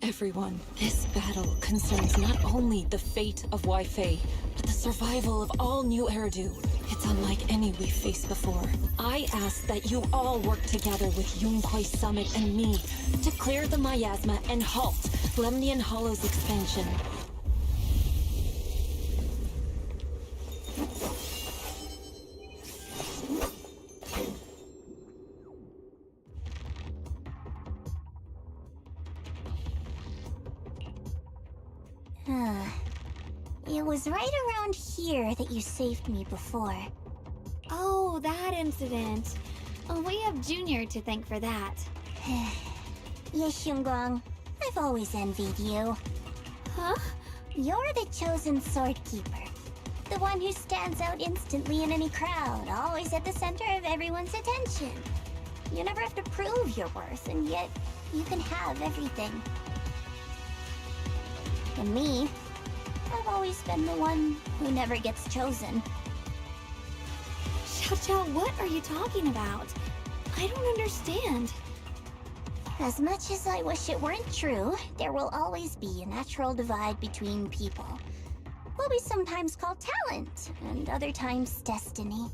Everyone, this battle concerns not only the fate of Wai-Fei, but the survival of all New Eridu. It's unlike any we've faced before. I ask that you all work together with Yunkwei Summit and me to clear the miasma and halt Lemnian Hollow's expansion. It was right around here that you saved me before. Oh, that incident. We have Junior to thank for that. Yes, Xinguang. I've always envied you. Huh? You're the chosen sword keeper. The one who stands out instantly in any crowd, always at the center of everyone's attention. You never have to prove your worth, and yet you can have everything. And me, I've always been the one who never gets chosen. Xiao, what are you talking about? I don't understand. As much as I wish it weren't true, there will always be a natural divide between people. What we sometimes call talent, and other times destiny.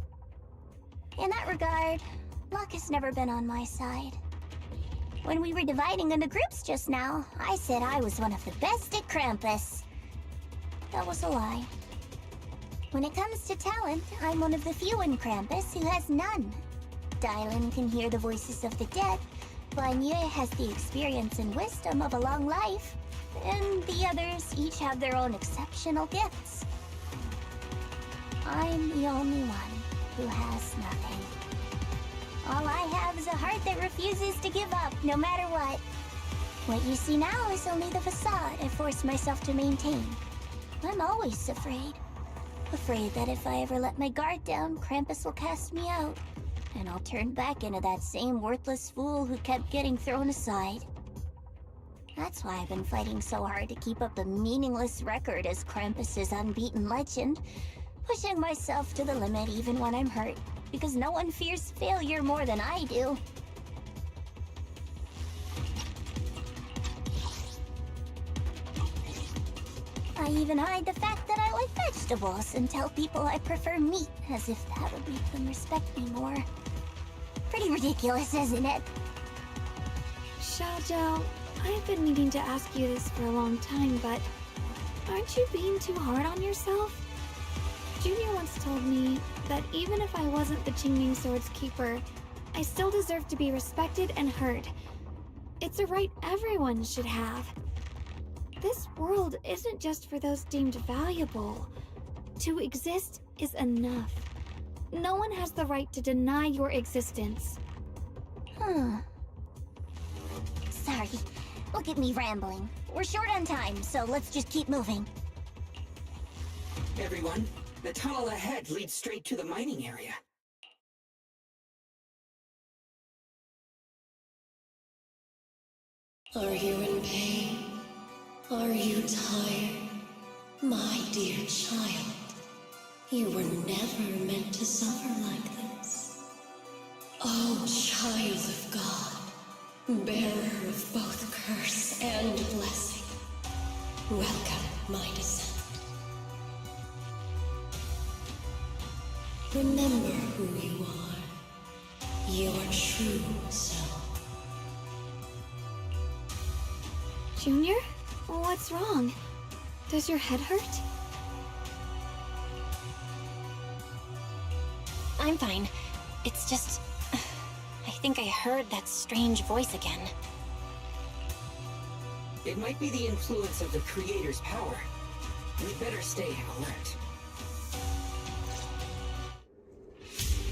In that regard, luck has never been on my side. When we were dividing into groups just now, I said I was one of the best at Krampus. That was a lie. When it comes to talent, I'm one of the few in Krampus who has none. Dylan can hear the voices of the dead, Vanya has the experience and wisdom of a long life, and the others each have their own exceptional gifts. I'm the only one who has nothing. All I have is a heart that refuses to give up, no matter what. What you see now is only the facade I force myself to maintain. I'm always afraid. Afraid that if I ever let my guard down, Krampus will cast me out, and I'll turn back into that same worthless fool who kept getting thrown aside. That's why I've been fighting so hard to keep up a meaningless record as Krampus's unbeaten legend, pushing myself to the limit even when I'm hurt, because no one fears failure more than I do. I even hide the fact that I like vegetables and tell people I prefer meat, as if that would make them respect me more. Pretty ridiculous, isn't it? Xiao, I've been meaning to ask you this for a long time, but aren't you being too hard on yourself? Junior once told me that even if I wasn't the Qingming Sword's keeper, I still deserve to be respected and heard. It's a right everyone should have. This world isn't just for those deemed valuable. To exist is enough. No one has the right to deny your existence. Sorry. Look at me rambling. We're short on time, so let's just keep moving. Everyone, the tunnel ahead leads straight to the mining area. Are you in pain? Are you tired? My dear child, you were never meant to suffer like this. Oh, child of God, bearer of both curse and blessing, welcome my descent. Remember who you are, your true self. Junior? What's wrong? Does your head hurt? I'm fine. It's just... I think I heard that strange voice again. It might be the influence of the Creator's power. We'd better stay alert.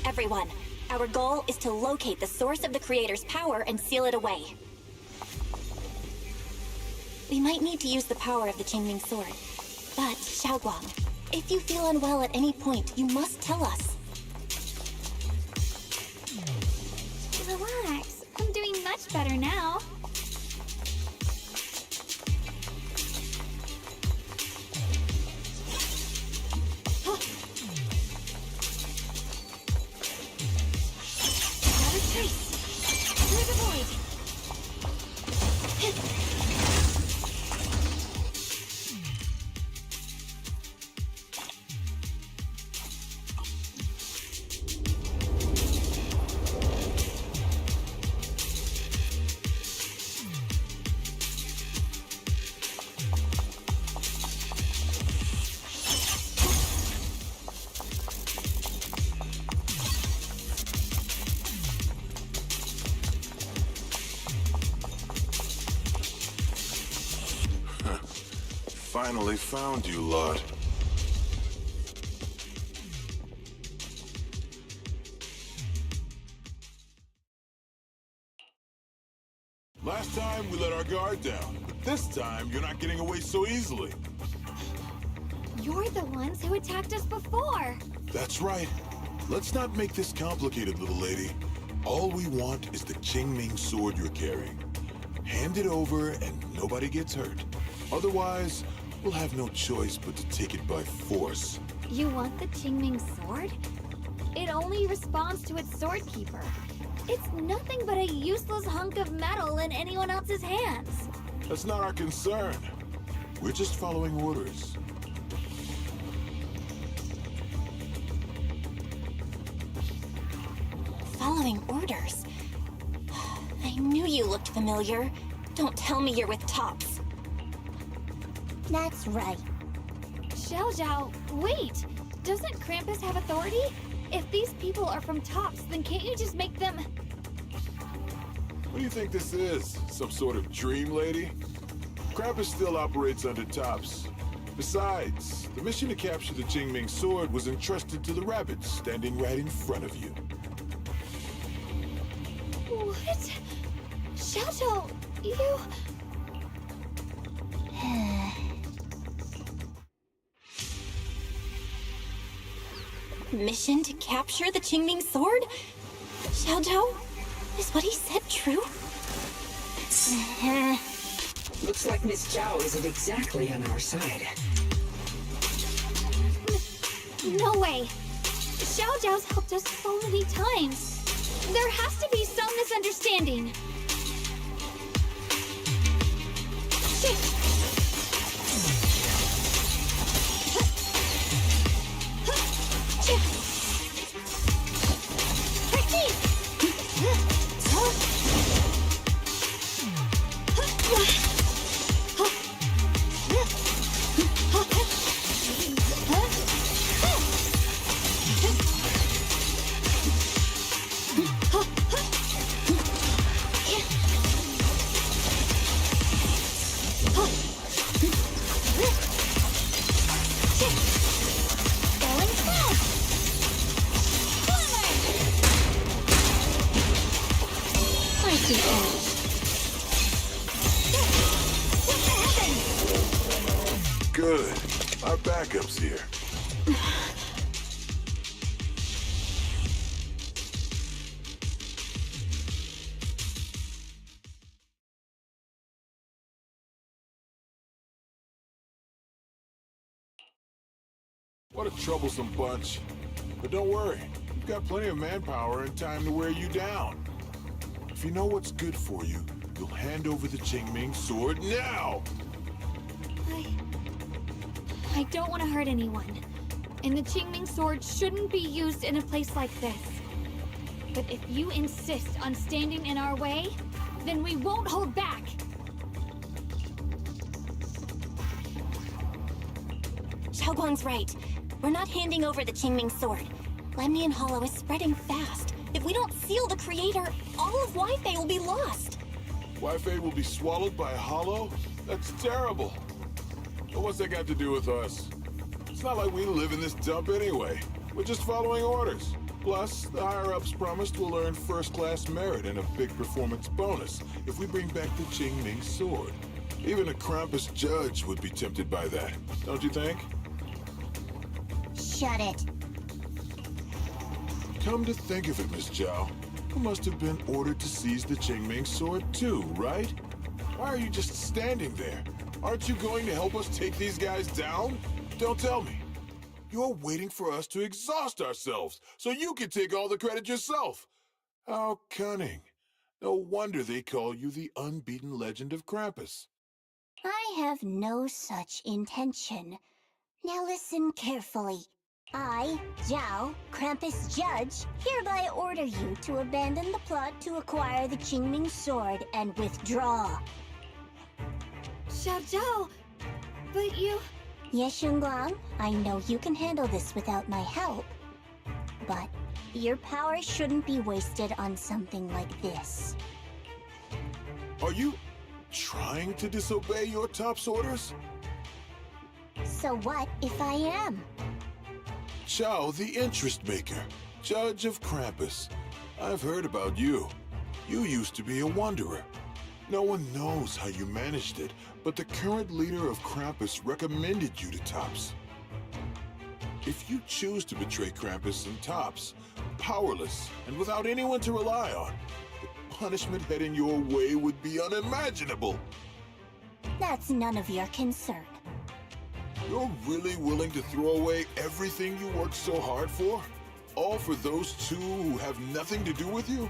Everyone, our goal is to locate the source of the Creator's power and seal it away. We might need to use the power of the Qingming Sword. But, Xiaoguang, if you feel unwell at any point, you must tell us. Relax. I'm doing much better now. Trace! Through the void! finally found you lot. Last time, we let our guard down. But this time, you're not getting away so easily. You're the ones who attacked us before. That's right. Let's not make this complicated, little lady. All we want is the Qingming sword you're carrying. Hand it over and nobody gets hurt. Otherwise, we'll have no choice but to take it by force. You want the Qingming sword? It only responds to its sword keeper. It's nothing but a useless hunk of metal in anyone else's hands. That's not our concern. We're just following orders. Following orders? I knew you looked familiar. Don't tell me you're with Tops. That's right. Xiao, wait! Doesn't Krampus have authority? If these people are from Tops, then can't you just make them... What do you think this is? Some sort of dream lady? Krampus still operates under Tops. Besides, the mission to capture the Qingming sword was entrusted to the rabbits standing right in front of you. What? Xiao, you... Mission to capture the Qingming sword? Xiao Zhao? Is what he said true? Looks like Miss Zhao isn't exactly on our side. No way! Xiao Zhao's helped us so many times. There has to be some misunderstanding. Shit! Good. Our backup's here. What a troublesome bunch. But don't worry, we've got plenty of manpower and time to wear you down. If you know what's good for you, you'll hand over the Qingming sword now! I don't want to hurt anyone. And the Qingming sword shouldn't be used in a place like this. But if you insist on standing in our way, then we won't hold back! Xiaoguang's right. We're not handing over the Qingming sword. Lemnian Hollow is spreading fast. If we don't seal the creator, all of Wi-Fi will be lost. Wi-Fi will be swallowed by a hollow? That's terrible. But what's that got to do with us? It's not like we live in this dump anyway. We're just following orders. Plus, the higher-ups promised we'll earn first-class merit and a big performance bonus if we bring back the Qingming sword. Even a Krampus judge would be tempted by that, don't you think? Shut it. Come to think of it, Miss Zhao, you must have been ordered to seize the Qingming sword too, right? Why are you just standing there? Aren't you going to help us take these guys down? Don't tell me. You're waiting for us to exhaust ourselves so you can take all the credit yourself. How cunning. No wonder they call you the unbeaten legend of Krampus. I have no such intention. Now listen carefully. I, Zhao, Krampus Judge, hereby order you to abandon the plot to acquire the Qingming sword and withdraw. Xiao Zhao, but you... Yes, Shunguang, I know you can handle this without my help. But your power shouldn't be wasted on something like this. Are you trying to disobey your top's orders? So what if I am? Chao, the interest maker, judge of Krampus. I've heard about you. You used to be a wanderer. No one knows how you managed it, but the current leader of Krampus recommended you to Tops. If you choose to betray Krampus and Tops, powerless and without anyone to rely on, the punishment heading your way would be unimaginable. That's none of your concern. You're really willing to throw away everything you worked so hard for? All for those two who have nothing to do with you?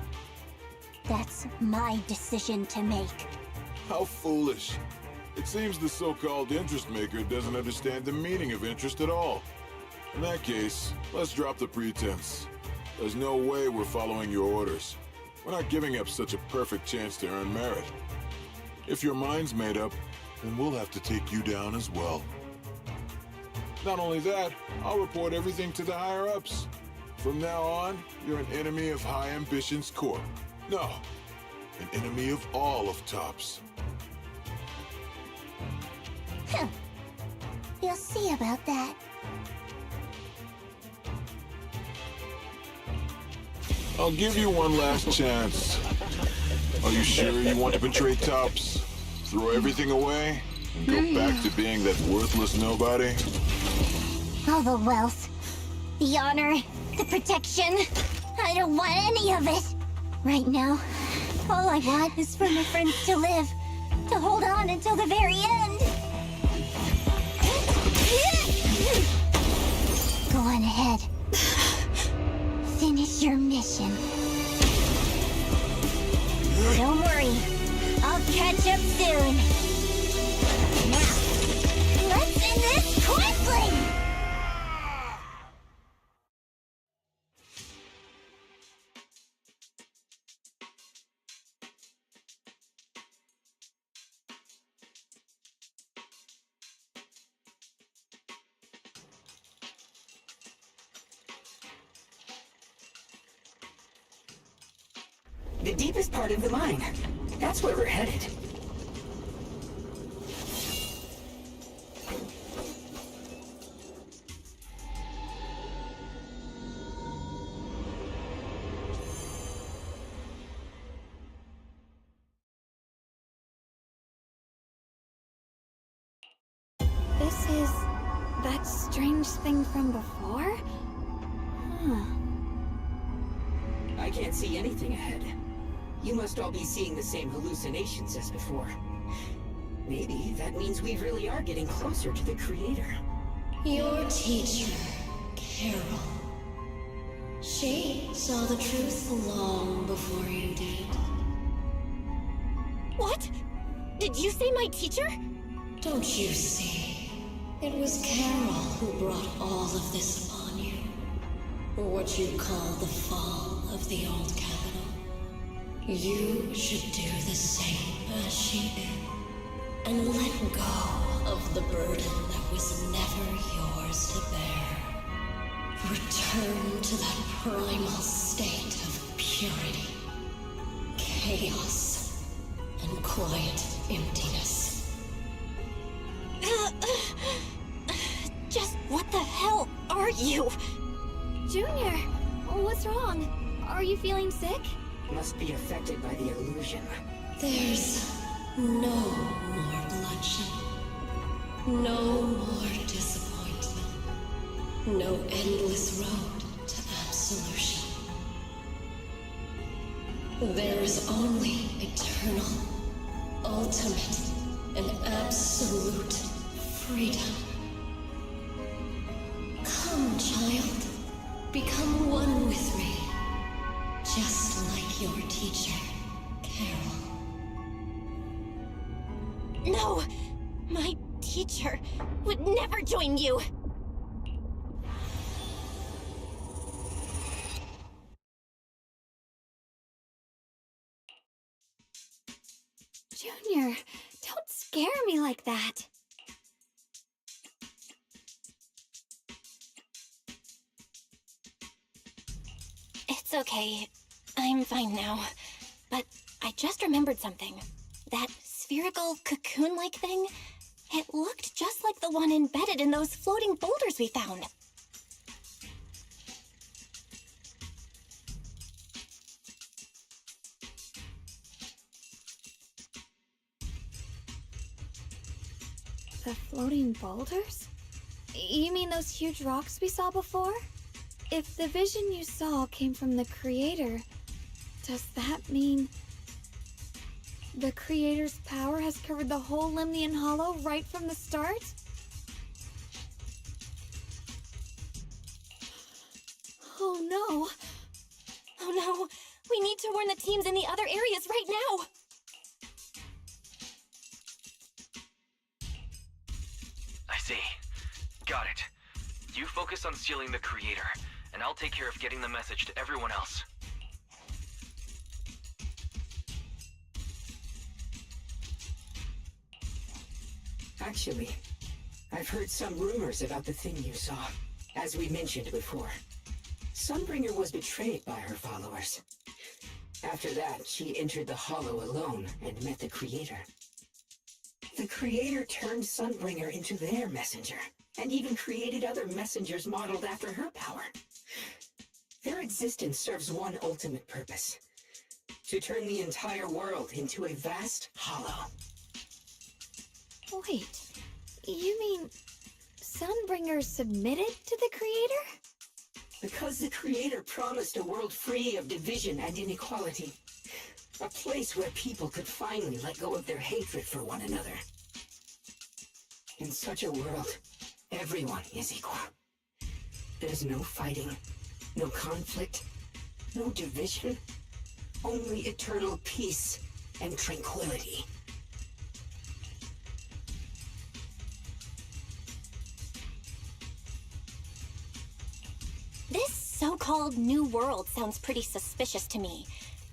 That's my decision to make. How foolish. It seems the so-called interest maker doesn't understand the meaning of interest at all. In that case, let's drop the pretense. There's no way we're following your orders. We're not giving up such a perfect chance to earn merit. If your mind's made up, then we'll have to take you down as well. Not only that, I'll report everything to the higher-ups. From now on, you're an enemy of High Ambitions Corp. No, an enemy of all of Tops. We'll see about that. I'll give you one last chance. Are you sure you want to betray Tops? Throw everything away? And go back to being that worthless nobody? All the wealth, the honor, the protection. I don't want any of it. Right now, all I want is for my friends to live, to hold on until the very end. Go on ahead. Finish your mission. Don't worry, I'll catch up soon. Now, let's end this quickly! The deepest part of the mine. That's where we're headed. This is that strange thing from before? Huh. I can't see anything ahead. You must all be seeing the same hallucinations as before. Maybe that means we really are getting closer to the Creator. Your teacher, Carol. She saw the truth long before you did. What? Did you say my teacher? Don't you see? It was Carol who brought all of this upon you. What you call the fall of the old capital. You should do the same as she did. And let go of the burden that was never yours to bear. Return to that primal state of purity, chaos, and quiet emptiness. Just what the hell are you? Junior, what's wrong? Are you feeling sick? Must be affected by the illusion. There's no more bloodshed. No more disappointment. No endless road to absolution. There is only eternal, ultimate, and absolute freedom. Come, child. Become one with me. Just like your teacher, Carol. No! My teacher would never join you! Junior, don't scare me like that. It's okay. I'm fine now. But I just remembered something. That spherical cocoon-like thing? It looked just like the one embedded in those floating boulders we found. The floating boulders? You mean those huge rocks we saw before? If the vision you saw came from the Creator, does that mean the Creator's power has covered the whole Limnian Hollow right from the start? Oh no! Oh no, we need to warn the teams in the other areas right now! I see. Got it. You focus on sealing the Creator, and I'll take care of getting the message to everyone else. Actually, I've heard some rumors about the thing you saw. As we mentioned before, Sunbringer was betrayed by her followers. After that, she entered the Hollow alone and met the Creator. The Creator turned Sunbringer into their messenger, and even created other messengers modeled after her power. Their existence serves one ultimate purpose: to turn the entire world into a vast hollow. Wait, you mean Sunbringer submitted to the Creator? Because the Creator promised a world free of division and inequality. A place where people could finally let go of their hatred for one another. In such a world, everyone is equal. There's no fighting, no conflict, no division, only eternal peace and tranquility. This so-called new world sounds pretty suspicious to me.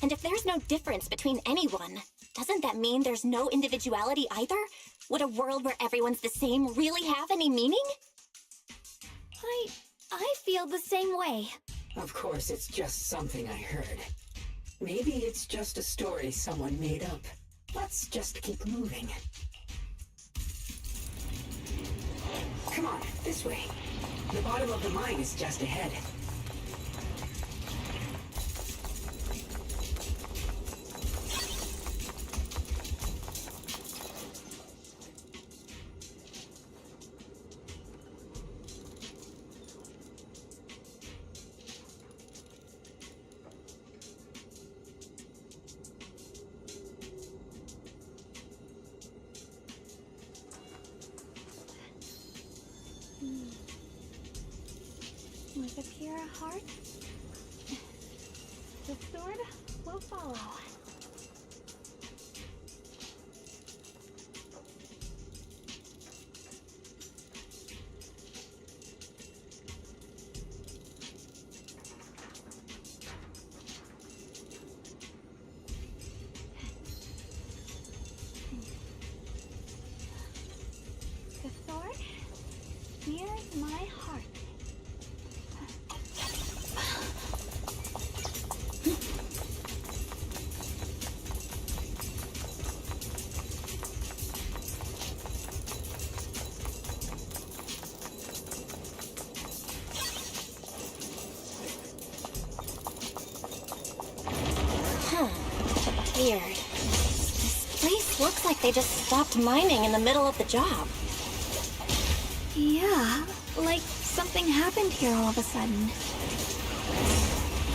And if there's no difference between anyone, doesn't that mean there's no individuality either? Would a world where everyone's the same really have any meaning? I feel the same way. Of course, it's just something I heard. Maybe it's just a story someone made up. Let's just keep moving. Come on, this way. The bottom of the mine is just ahead. With a pure heart, the sword will follow. The sword mirrors my heart. Weird. This place looks like they just stopped mining in the middle of the job. Yeah, like something happened here all of a sudden.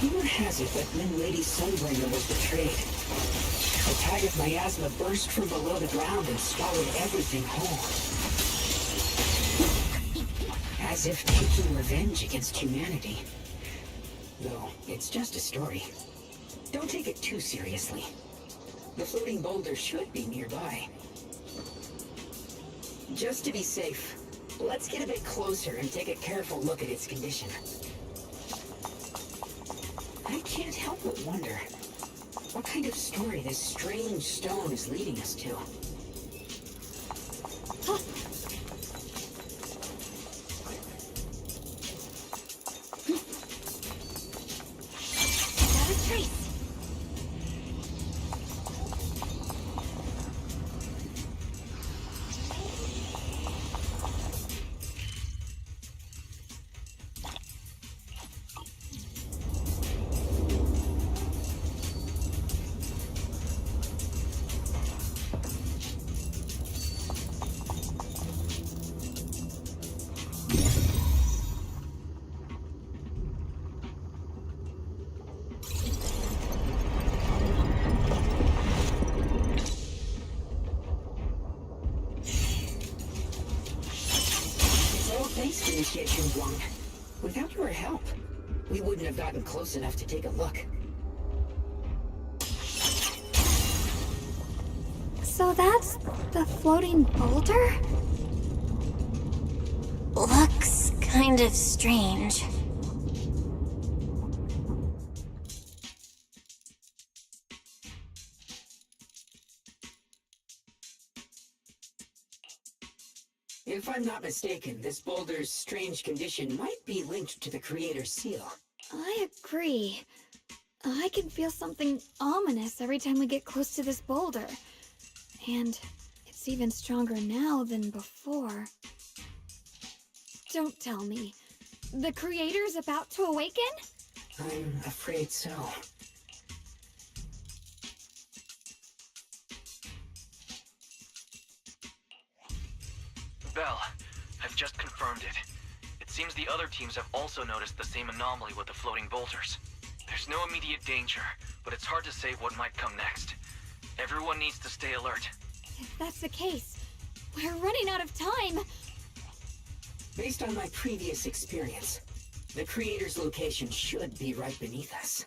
Rumor has it that when Lady Sunbringer was betrayed, a tide of miasma burst from below the ground and swallowed everything whole. As if taking revenge against humanity. Though, it's just a story. Don't take it too seriously. The floating boulder should be nearby. Just to be safe, let's get a bit closer and take a careful look at its condition. I can't help but wonder what kind of story this strange stone is leading us to. Got a trace. appreciation, Guan. Without your help, we wouldn't have gotten close enough to take a look. So that's the floating boulder? Looks kind of strange. If I'm not mistaken, this boulder's strange condition might be linked to the Creator's seal. I agree. I can feel something ominous every time we get close to this boulder. And it's even stronger now than before. Don't tell me. The Creator's about to awaken? I'm afraid so. Belle, I've just confirmed it. It seems the other teams have also noticed the same anomaly with the floating boulders. There's no immediate danger, but it's hard to say what might come next. Everyone needs to stay alert. If that's the case, we're running out of time. Based on my previous experience, the Creator's location should be right beneath us.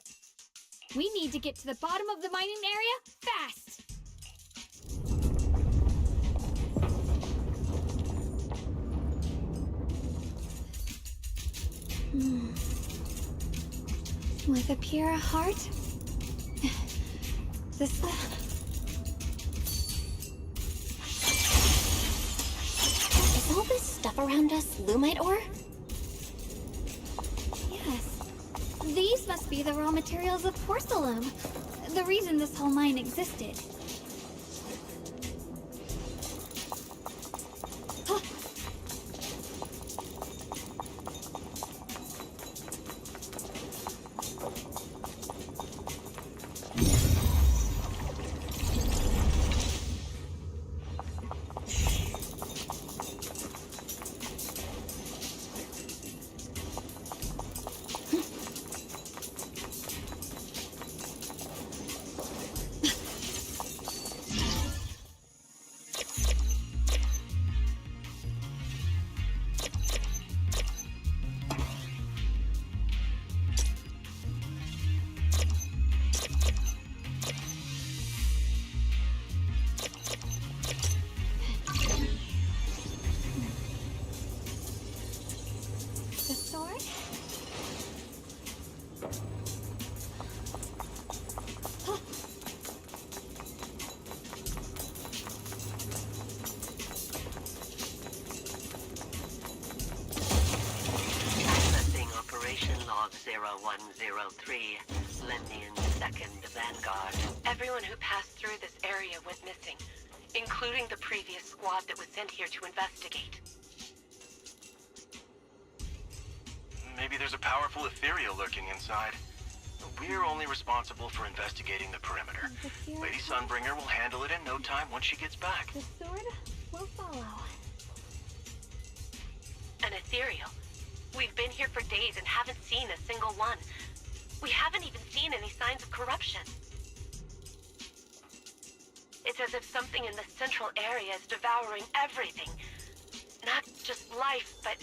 We need to get to the bottom of the mining area fast. With a pure heart? This Is all this stuff around us lumite ore? Yes. These must be the raw materials of porcelain. The reason this whole mine existed. Huh. The sword? Huh. Accessing Operation Log 0103, Lennian 2nd Vanguard. Everyone who passed through this area went missing, including the previous squad that was sent here to investigate. Maybe there's a powerful ethereal lurking inside. We're only responsible for investigating the perimeter. Lady Sunbringer will handle it in no time once she gets back. The sword will follow. An ethereal. We've been here for days and haven't seen a single one. We haven't even seen any signs of corruption. It's as if something in the central area is devouring everything. Not just life, but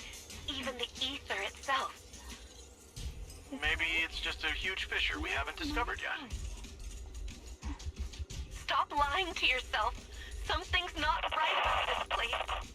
even the ether itself. Maybe it's just a huge fissure we haven't discovered yet. Stop lying to yourself. Something's not right about this place.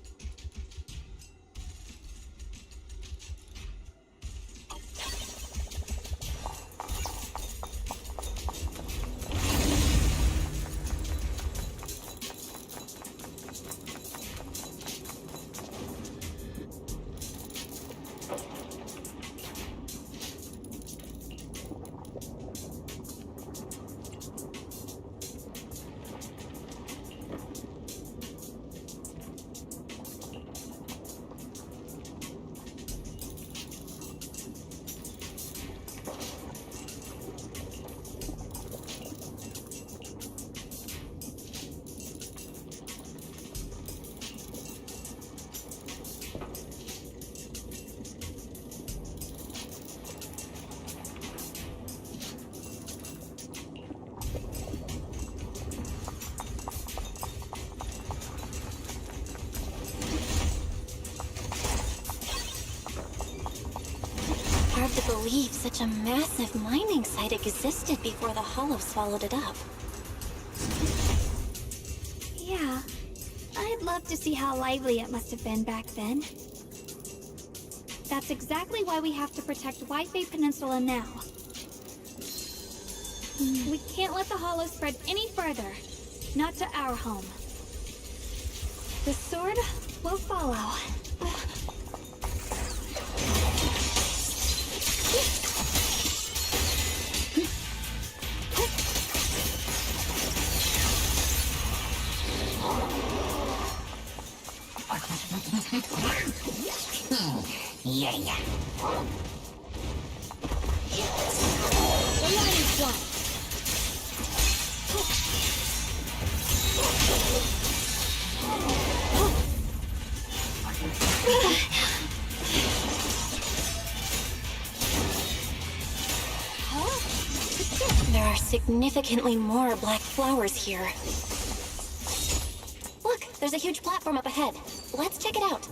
believe such a massive mining site existed before the Hollow swallowed it up. Yeah, I'd love to see how lively it must have been back then. That's exactly why we have to protect Wi-Fi Peninsula now. We can't let the Hollow spread any further. Not to our home. The sword will follow. Yeah. The line is blocked. There are significantly more black flowers here. Look, there's a huge platform up ahead. Let's check it out.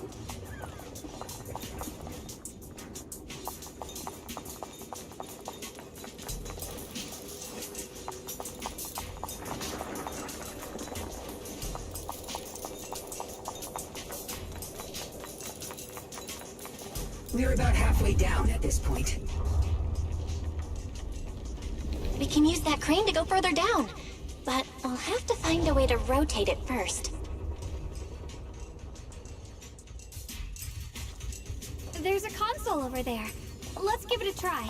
We're about halfway down at this point. We can use that crane to go further down, but I'll have to find a way to rotate it first. There's a console over there. Let's give it a try.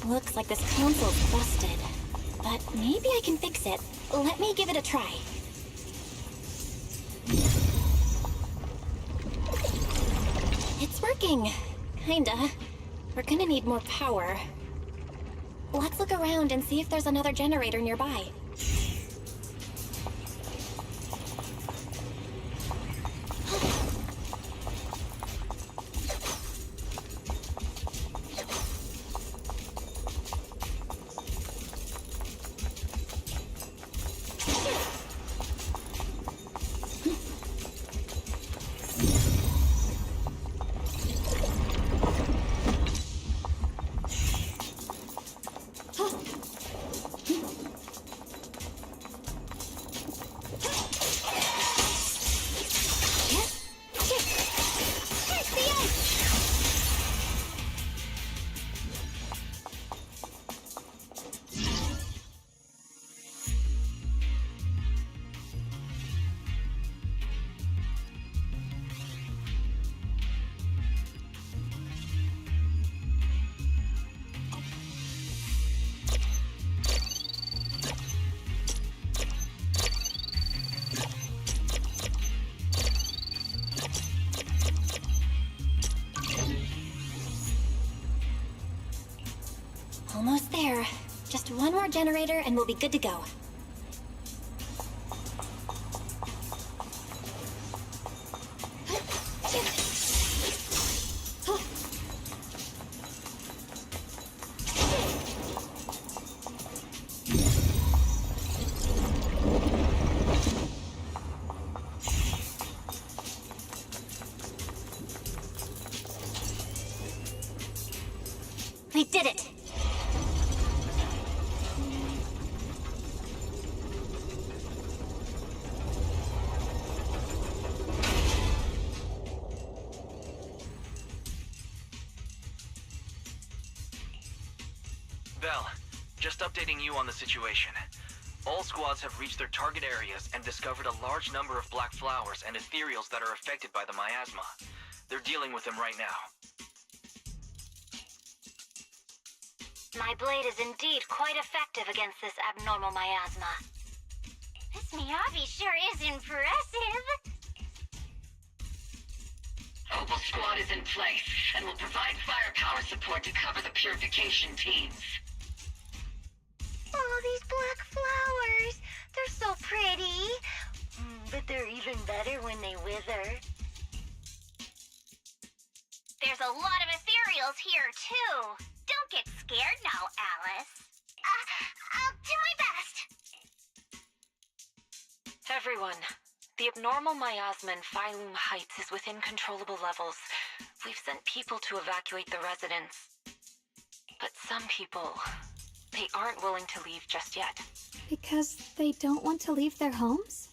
Looks like this console's busted, but maybe I can fix it. Let me give it a try. It's working. Kinda. We're gonna need more power. Let's look around and see if there's another generator nearby. Almost there. Just one more generator and we'll be good to go. We did it! Bell, just updating you on the situation. All squads have reached their target areas and discovered a large number of black flowers and ethereals that are affected by the miasma. They're dealing with them right now. My blade is indeed quite effective against this abnormal miasma. This Miyabi sure is impressive. Opal Squad is in place and will provide firepower support to cover the purification teams. Oh, these black flowers. They're so pretty. But they're even better when they wither. There's a lot of ethereals here, too. Don't get scared now, Alice. I'll do my best. Everyone, the abnormal miasma in Phylum Heights is within controllable levels. We've sent people to evacuate the residents. But some people, they aren't willing to leave just yet. Because they don't want to leave their homes?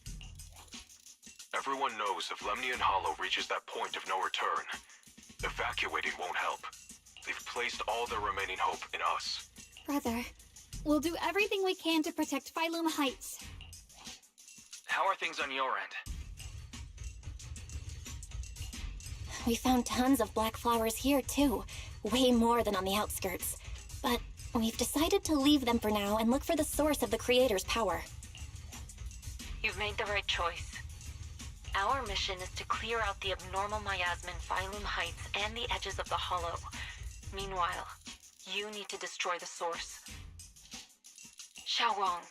Everyone knows if Lemnian Hollow reaches that point of no return, evacuating won't help. They've placed all their remaining hope in us. Brother, we'll do everything we can to protect Phylum Heights. How are things on your end? We found tons of black flowers here, too. Way more than on the outskirts. But we've decided to leave them for now and look for the source of the Creator's power. You've made the right choice. Our mission is to clear out the abnormal miasma in Phylum Heights and the edges of the Hollow. Meanwhile, you need to destroy the source. Xiaowang,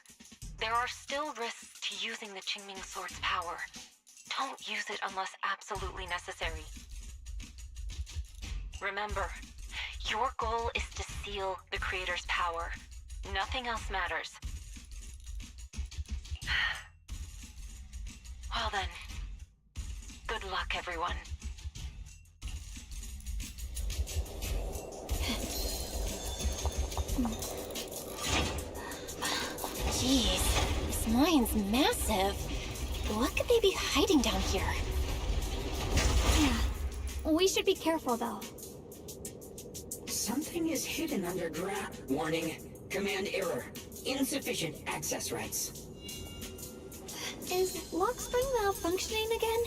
there are still risks to using the Qingming Sword's power. Don't use it unless absolutely necessary. Remember, your goal is to seal the Creator's power. Nothing else matters. Well then, good luck, everyone. Jeez, this mine's massive. What could they be hiding down here? Yeah, we should be careful though. Something is hidden underground. Warning. Command error. Insufficient access rights. Is Lockspring malfunctioning again?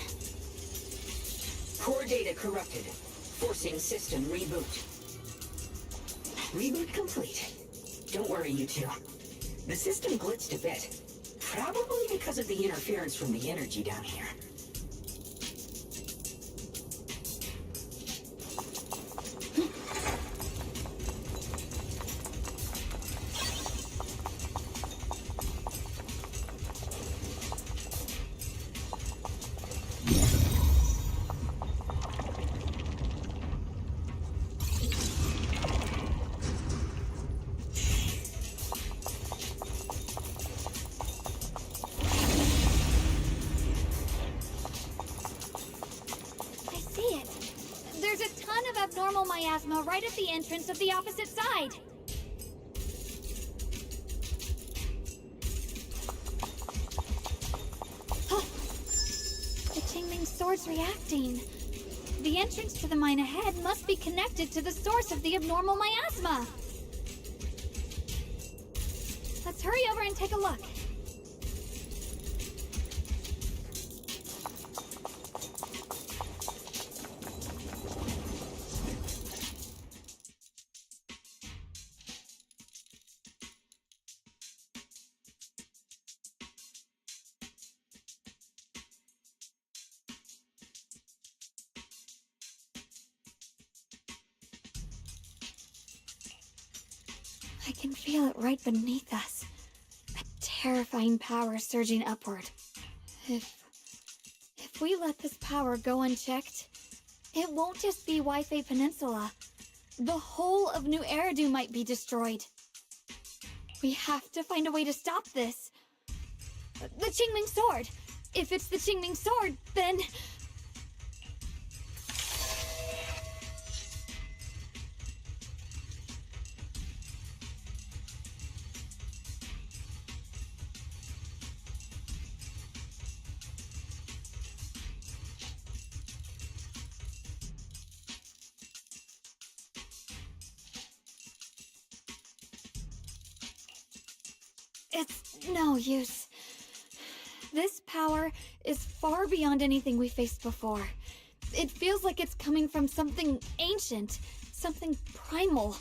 Core data corrupted. Forcing system reboot. Reboot complete. Don't worry, you two. The system blitzed a bit. Probably because of the interference from the energy down here. Abnormal miasma right at the entrance of the opposite side. The Qingming Sword's reacting. The entrance to the mine ahead must be connected to the source of the abnormal miasma. Let's hurry over and take a look. I can feel it right beneath us. A terrifying power surging upward. If we let this power go unchecked, it won't just be Wi-Fi Peninsula. The whole of New Eridu might be destroyed. We have to find a way to stop this. The Qingming Sword! If it's the Qingming Sword, then... It's no use. This power is far beyond anything we faced before. It feels like it's coming from something ancient, something primal.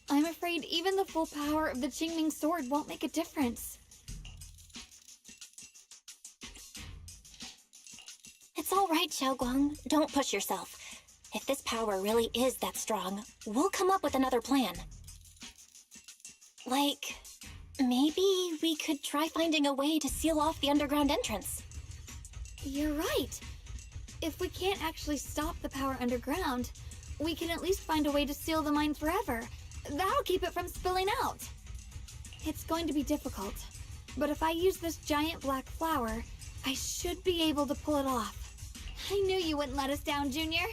I'm afraid even the full power of the Qingming Sword won't make a difference. right, Xiaoguang. Don't push yourself. If this power really is that strong, we'll come up with another plan. Like, maybe we could try finding a way to seal off the underground entrance. You're right. If we can't actually stop the power underground, we can at least find a way to seal the mine forever. That'll keep it from spilling out. It's going to be difficult, but if I use this giant black flower, I should be able to pull it off. I knew you wouldn't let us down, Junior.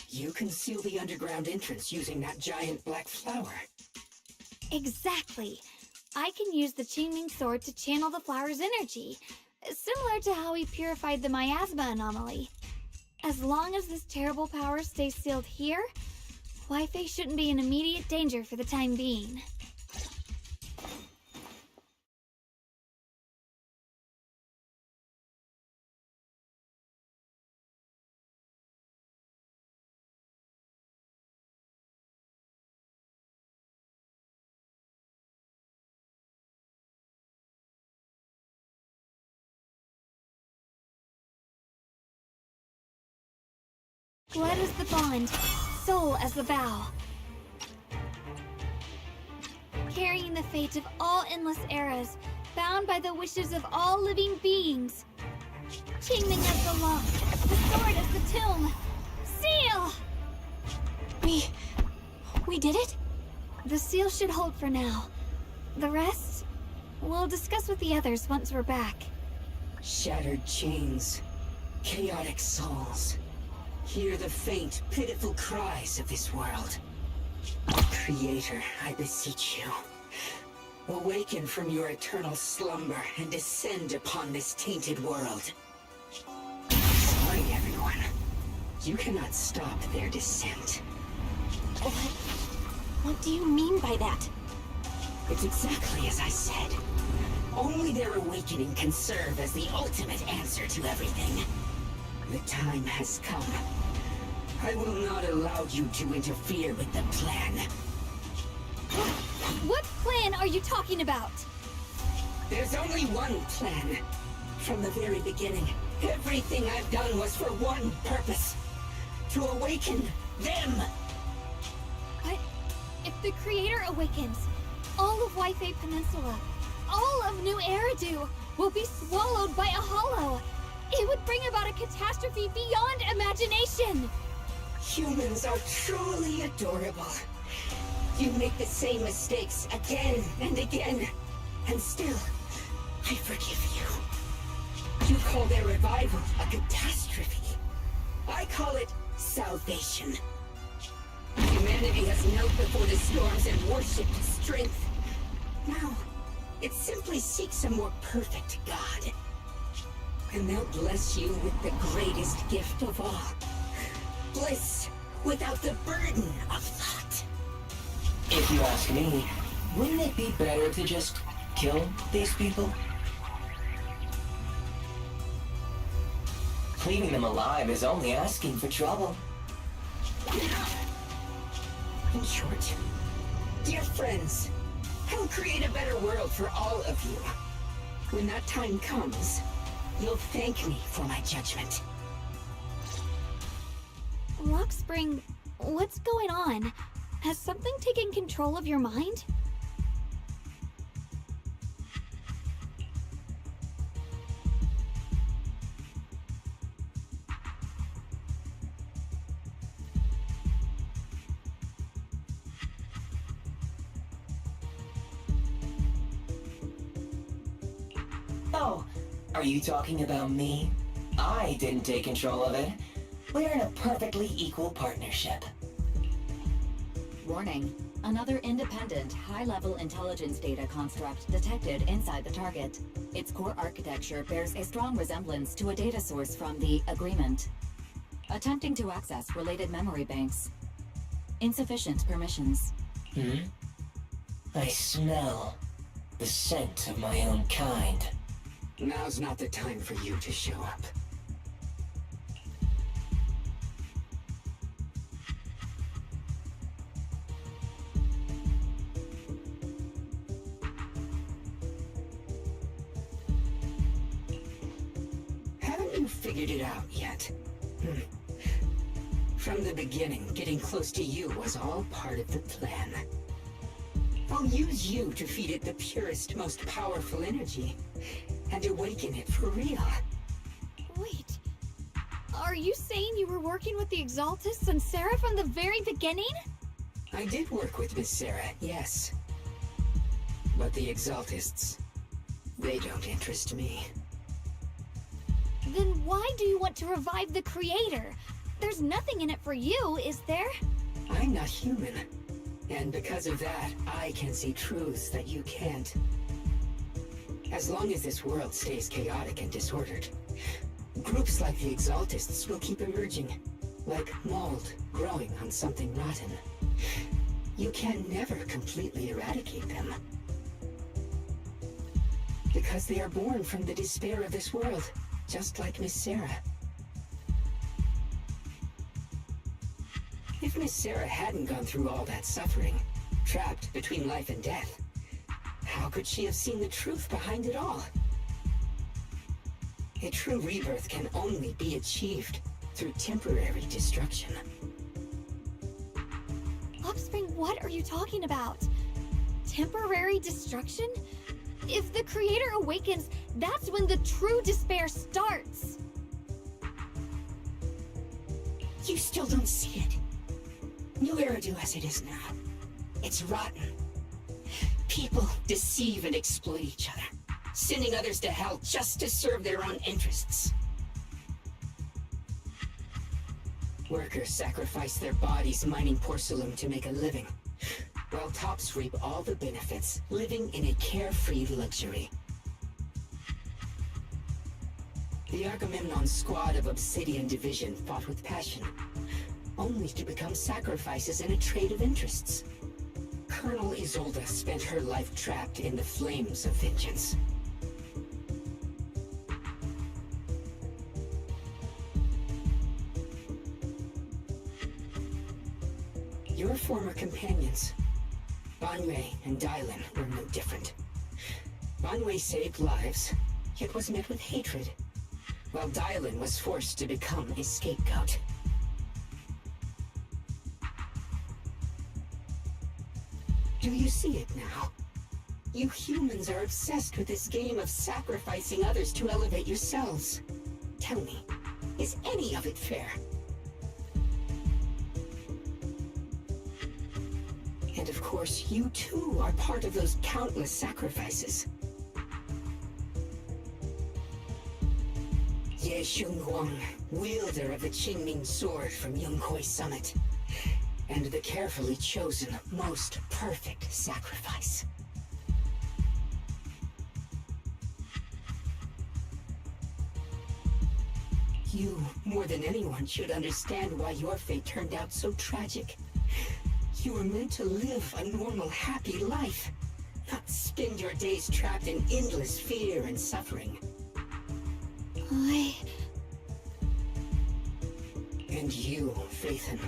You can seal the underground entrance using that giant black flower. Exactly. I can use the Qingming sword to channel the flower's energy, similar to how we purified the miasma anomaly. As long as this terrible power stays sealed here, Wi-Fi shouldn't be in immediate danger for the time being. Blood as the bond, soul as the vow. Carrying the fate of all endless eras, bound by the wishes of all living beings. Qingming as the law, the sword as the tomb. Seal! We did it? The seal should hold for now. The rest, we'll discuss with the others once we're back. Shattered chains, chaotic souls. Hear the faint, pitiful cries of this world. Creator, I beseech you. Awaken from your eternal slumber and descend upon this tainted world. Sorry, everyone. You cannot stop their descent. What do you mean by that? It's exactly as I said. Only their awakening can serve as the ultimate answer to everything. The time has come. I will not allow you to interfere with the plan. What plan are you talking about? There's only one plan. From the very beginning, everything I've done was for one purpose. To awaken them! But if the Creator awakens, all of Wi-Fi Peninsula, all of New Eridu will be swallowed by a hollow. It would bring about a catastrophe beyond imagination! Humans are truly adorable. You make the same mistakes again and again, and still, I forgive you. You call their revival a catastrophe. I call it salvation. Humanity has knelt before the storms and worshipped strength. Now, it simply seeks a more perfect God. And they'll bless you with the greatest gift of all. Bliss without the burden of thought. If you ask me, wouldn't it be better to just kill these people? Leaving them alive is only asking for trouble. In short, dear friends, I'll create a better world for all of you. When that time comes, you'll thank me for my judgment. Lockspring, what's going on? Has something taken control of your mind? Oh, are you talking about me? I didn't take control of it. We're in a perfectly equal partnership. Warning. Another independent, high-level intelligence data construct detected inside the target. Its core architecture bears a strong resemblance to a data source from the Agreement. Attempting to access related memory banks. Insufficient permissions. I smell the scent of my own kind. Now's not the time for you to show up. figured it out yet. From the beginning, getting close to you was all part of the plan. I'll use you to feed it the purest, most powerful energy, and awaken it for real. Wait, are you saying you were working with the Exaltists and Sarah from the very beginning? I did work with Miss Sarah, yes. But the Exaltists, they don't interest me. Then why do you want to revive the Creator? There's nothing in it for you, is there? I'm not human. And because of that, I can see truths that you can't. As long as this world stays chaotic and disordered, groups like the Exaltists will keep emerging, like mold growing on something rotten. You can never completely eradicate them. Because they are born from the despair of this world, just like Miss Sarah. If Miss Sarah hadn't gone through all that suffering, trapped between life and death, how could she have seen the truth behind it all? A true rebirth can only be achieved through temporary destruction. Offspring, what are you talking about? Temporary destruction? If the Creator awakens, that's when the true despair starts. You still don't see it. New Eridu as it is now. It's rotten. People deceive and exploit each other, sending others to hell just to serve their own interests. Workers sacrifice their bodies mining porcelain to make a living, while tops reap all the benefits, living in a carefree luxury. The Agamemnon squad of Obsidian Division fought with passion, only to become sacrifices in a trade of interests. Colonel Isolde spent her life trapped in the flames of vengeance. Your former companions, Banwei and Dylan, were no different. Banwei saved lives, yet was met with hatred, while Dylan was forced to become a scapegoat. Do you see it now? You humans are obsessed with this game of sacrificing others to elevate yourselves. Tell me, is any of it fair? And of course, you too are part of those countless sacrifices. Ye Xunguang, wielder of the Qingming sword from Yongkoi Summit, and the carefully chosen, most perfect sacrifice. You, more than anyone, should understand why your fate turned out so tragic. You were meant to live a normal, happy life, not spend your days trapped in endless fear and suffering. And you, Faithen,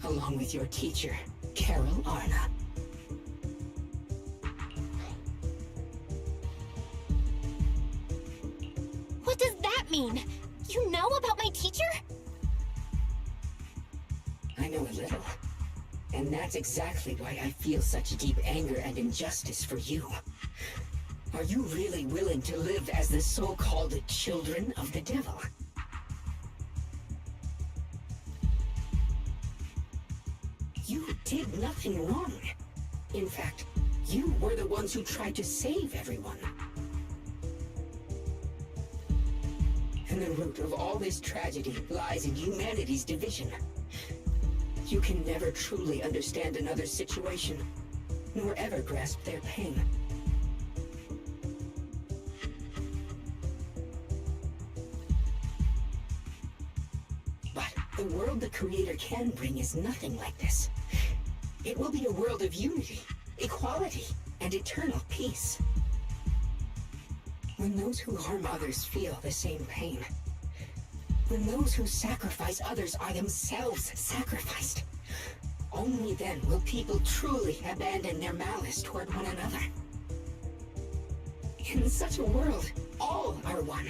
along with your teacher, Carol Arna. What does that mean? You know about my teacher? I know a little. And that's exactly why I feel such deep anger and injustice for you. Are you really willing to live as the so-called children of the devil? You did nothing wrong. In fact, you were the ones who tried to save everyone. And the root of all this tragedy lies in humanity's division. You can never truly understand another's situation, nor ever grasp their pain. But the world the Creator can bring is nothing like this. It will be a world of unity, equality, and eternal peace. When those who harm others feel the same pain, when those who sacrifice others are themselves sacrificed, only then will people truly abandon their malice toward one another. In such a world, all are one.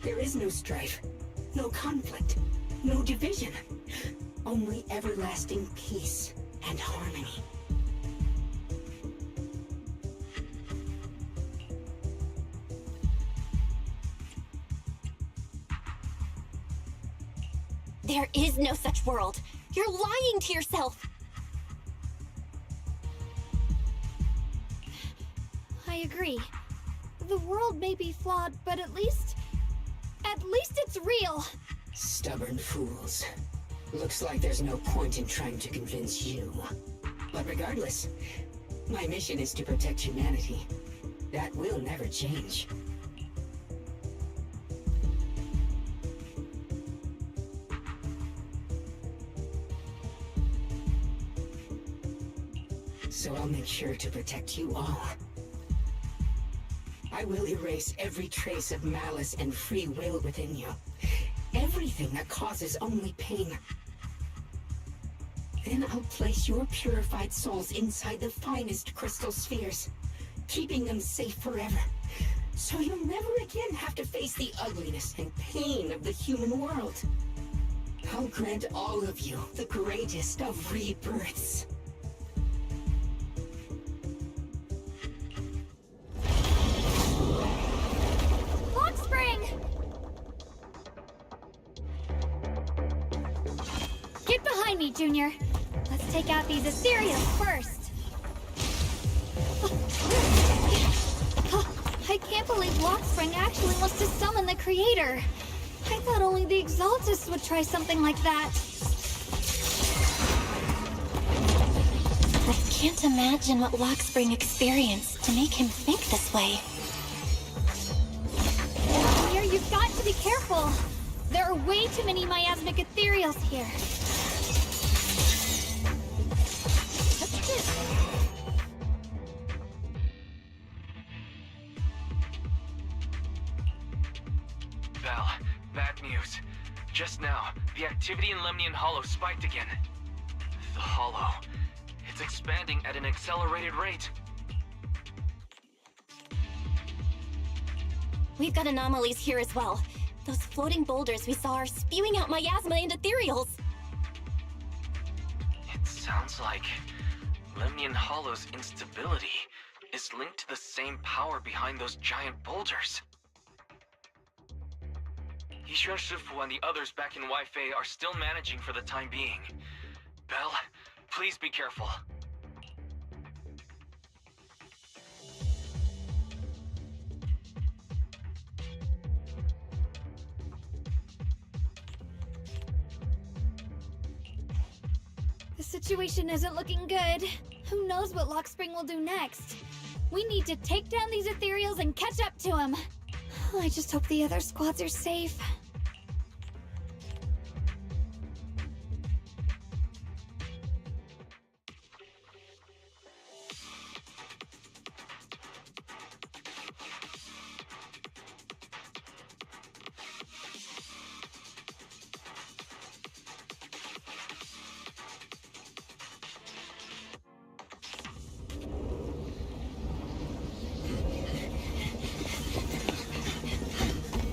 There is no strife, no conflict, no division. Only everlasting peace and harmony. There is no such world. You're lying to yourself. I agree. The world may be flawed, but at least it's real. Stubborn fools. Looks like there's no point in trying to convince you. But regardless, my mission is to protect humanity. That will never change. So I'll make sure to protect you all. I will erase every trace of malice and free will within you. Everything that causes only pain. Then I'll place your purified souls inside the finest crystal spheres, keeping them safe forever. So you'll never again have to face the ugliness and pain of the human world. I'll grant all of you the greatest of rebirths. Get behind me, Junior. Let's take out these ethereals first. I can't believe Lockspring actually wants to summon the Creator. I thought only the Exaltists would try something like that. I can't imagine what Lockspring experienced to make him think this way. Junior, you've got to be careful. There are way too many miasmic ethereals here. Val, bad news. Just now, the activity in Lemnian Hollow spiked again. The Hollow. It's expanding at an accelerated rate. We've got anomalies here as well. Those floating boulders we saw are spewing out miasma and ethereals. It sounds like Lemnian Hollow's instability is linked to the same power behind those giant boulders. Yishuan Shifu and the others back in Wi-Fi are still managing for the time being. Belle, please be careful. The situation isn't looking good. Who knows what Lockspring will do next? We need to take down these ethereals and catch up to him. I just hope the other squads are safe.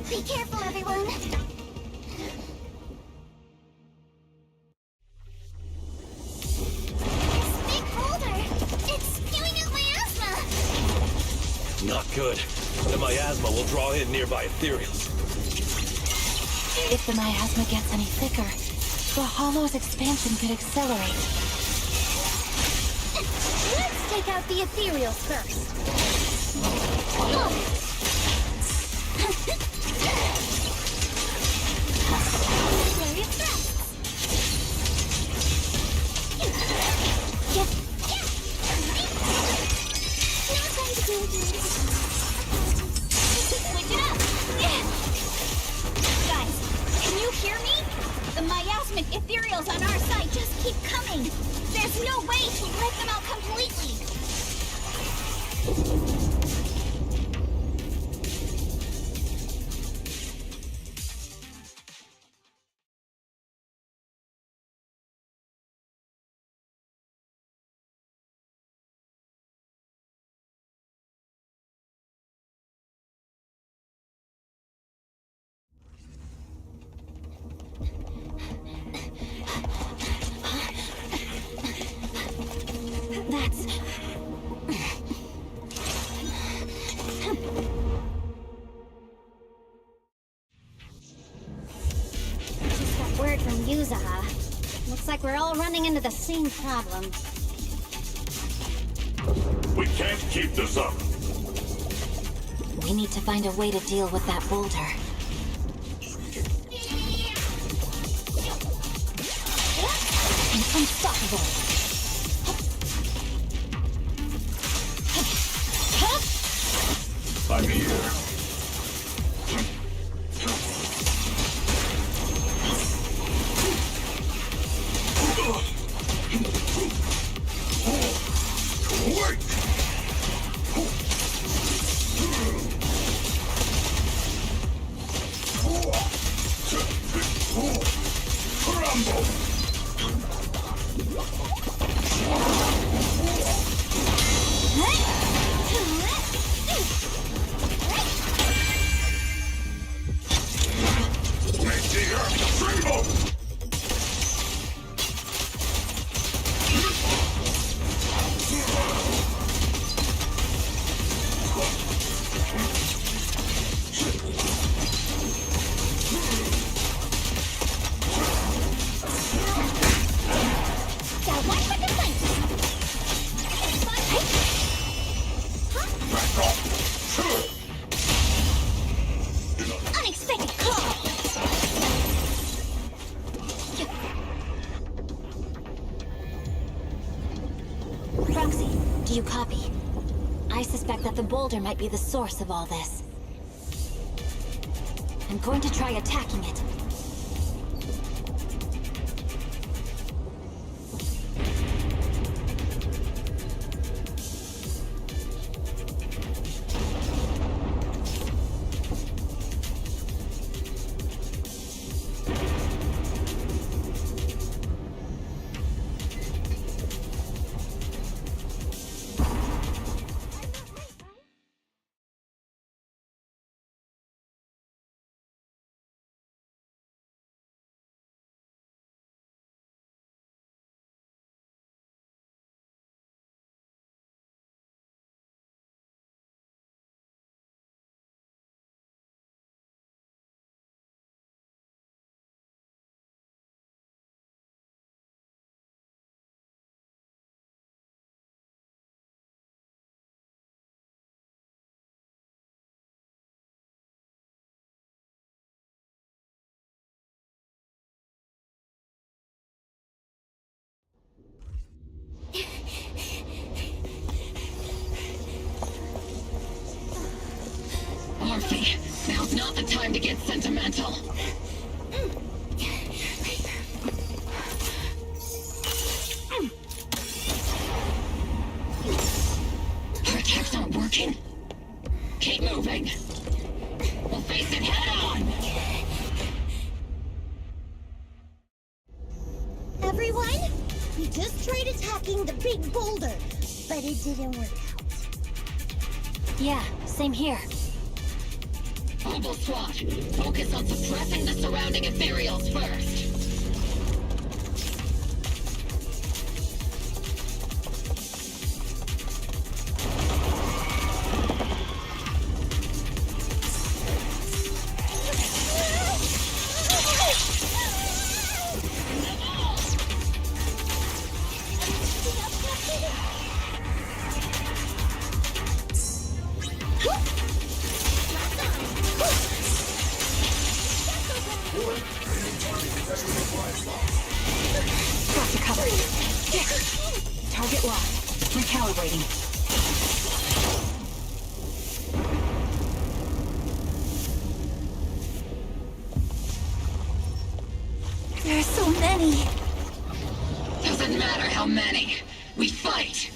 Be careful, everyone! This big boulder! It's spewing out miasma! Not good. The miasma will draw in nearby ethereals. If the miasma gets any thicker, the Hollow's expansion could accelerate. Let's take out the ethereals first. Glorious thrusts! Yes! No time to do it. Switch it up! Guys, can you hear me? The miasmic ethereals on our side just keep coming. There's no way to wipe them out completely. running into the same problem. We can't keep this up. We need to find a way to deal with that boulder. It's unstoppable. I'm here. Wait! Crumble! Make the earth tremble! Unexpected call! Roxy, do you copy? I suspect that the boulder might be the source of all this. I'm going to try attacking it. Murphy, now's not the time to get sentimental. Our attacks aren't working. Keep moving. We'll face it head on. Everyone, we just tried attacking the big boulder, but it didn't work out. Yeah, same here. Mobile SWAT, focus on suppressing the surrounding ethereals first. Got you covered. Target locked. Recalibrating. There are so many. Doesn't matter how many. We fight.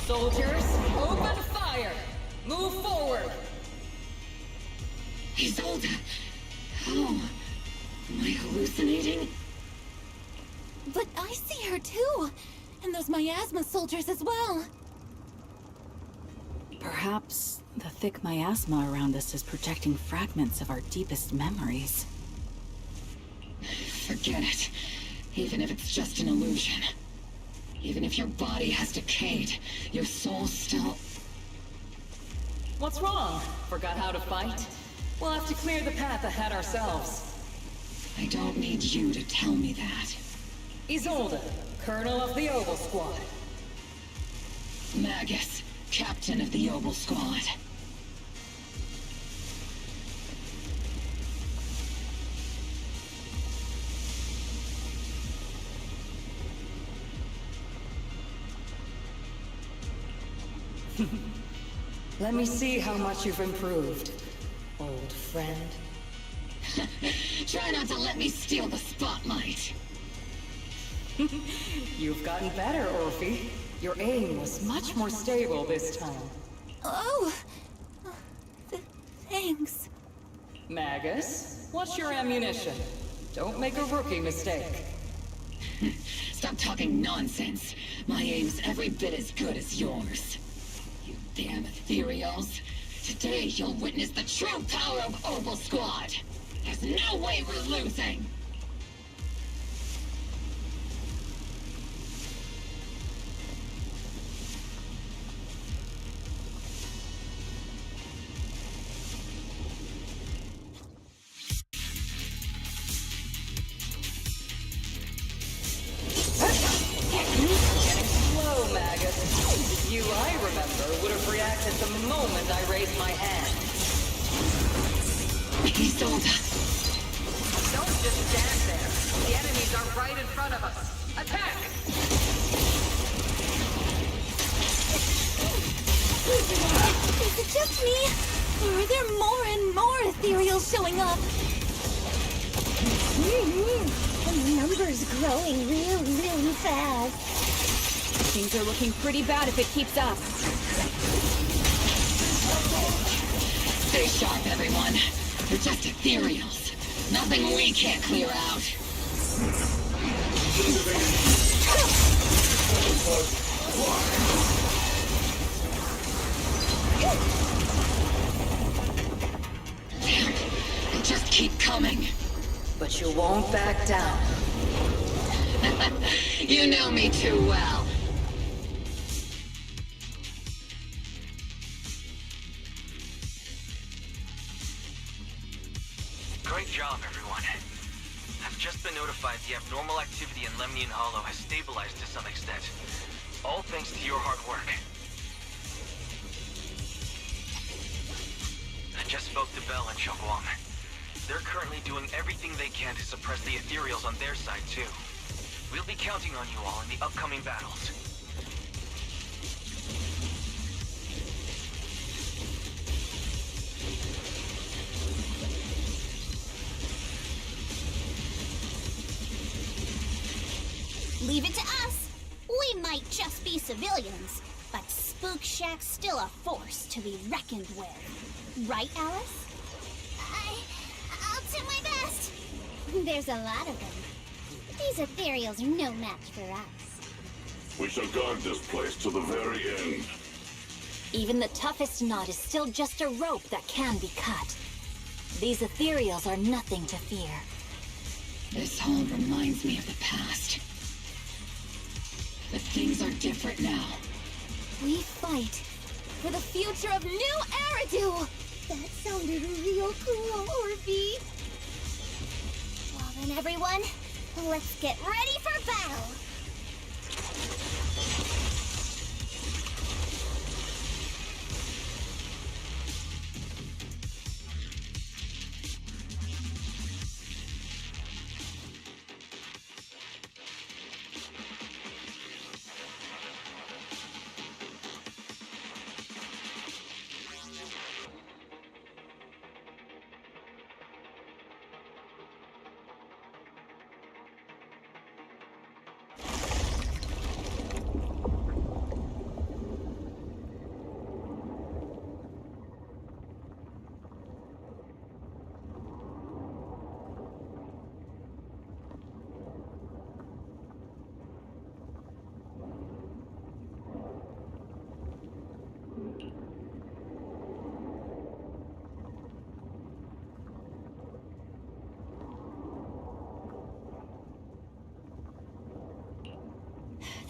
Soldiers, open fire! Move forward! Isolde! Oh, my hallucinating? But I see her too! And those miasma soldiers as well! Perhaps the thick miasma around us is projecting fragments of our deepest memories. Forget it. Even if it's just an illusion. Even if your body has decayed, your soul still... What's wrong? Forgot how to fight? We'll have to clear the path ahead ourselves. I don't need you to tell me that. Isolde, Colonel of the Oval Squad. Magus, Captain of the Oval Squad. Let me see how much you've improved, old friend. Try not to let me steal the spotlight. You've gotten better, Orphe. Your aim was much more stable this time. Oh! Thanks. Magus, what's your ammunition? Don't make a rookie mistake. Stop talking nonsense. My aim's every bit as good as yours. You damn ethereals. Today you'll witness the true power of Oval Squad. There's no way we're losing. Slow, Magus. You, I remember, would have reacted the moment I raised my hand. Isolde. Don't just stand there. The enemies are right in front of us. Attack! Is it just me? Or are there more and more ethereals showing up? The number's growing really fast. Things are looking pretty bad if it keeps up. Stay sharp, everyone. They're just ethereals. Nothing we can't clear out. Damn, they just keep coming. But you won't back down. You know me too well. Great job, everyone. I've just been notified the abnormal activity in Lemnian Hollow has stabilized to some extent. All thanks to your hard work. I just spoke to Bell and Shaguang. They're currently doing everything they can to suppress the ethereals on their side, too. We'll be counting on you all in the upcoming battles. Leave it to us. We might just be civilians, but Spook Shack's still a force to be reckoned with. Right, Alice? I'll do my best. There's a lot of them. These ethereals are no match for us. We shall guard this place to the very end. Even the toughest knot is still just a rope that can be cut. These ethereals are nothing to fear. This all reminds me of the past. But things are different now. We fight for the future of New Eridu! That sounded real cool, Orphe. Well then, everyone, let's get ready for battle.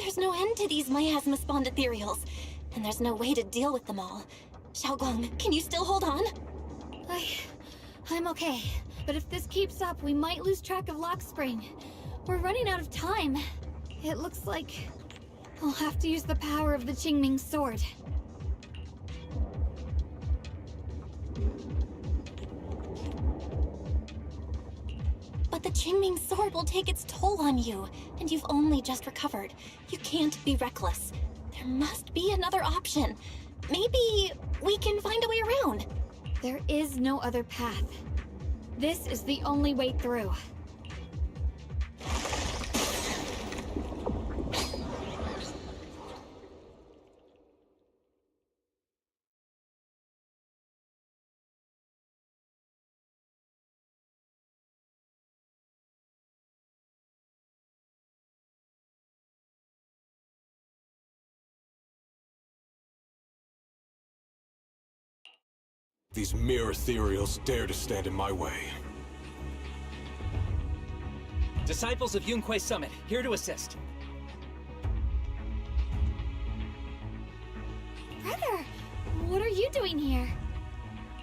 There's no end to these miasma-spawned ethereals, and there's no way to deal with them all. Xiaoguang, can you still hold on? I'm okay. But if this keeps up, we might lose track of Lock Spring. We're running out of time. It looks like I'll have to use the power of the Qingming sword. But the Qingming sword will take its toll on you, and you've only just recovered. You can't be reckless. There must be another option. Maybe we can find a way around. There is no other path. This is the only way through. These mere ethereals dare to stand in my way. Disciples of Yunque Summit, here to assist. Brother, what are you doing here?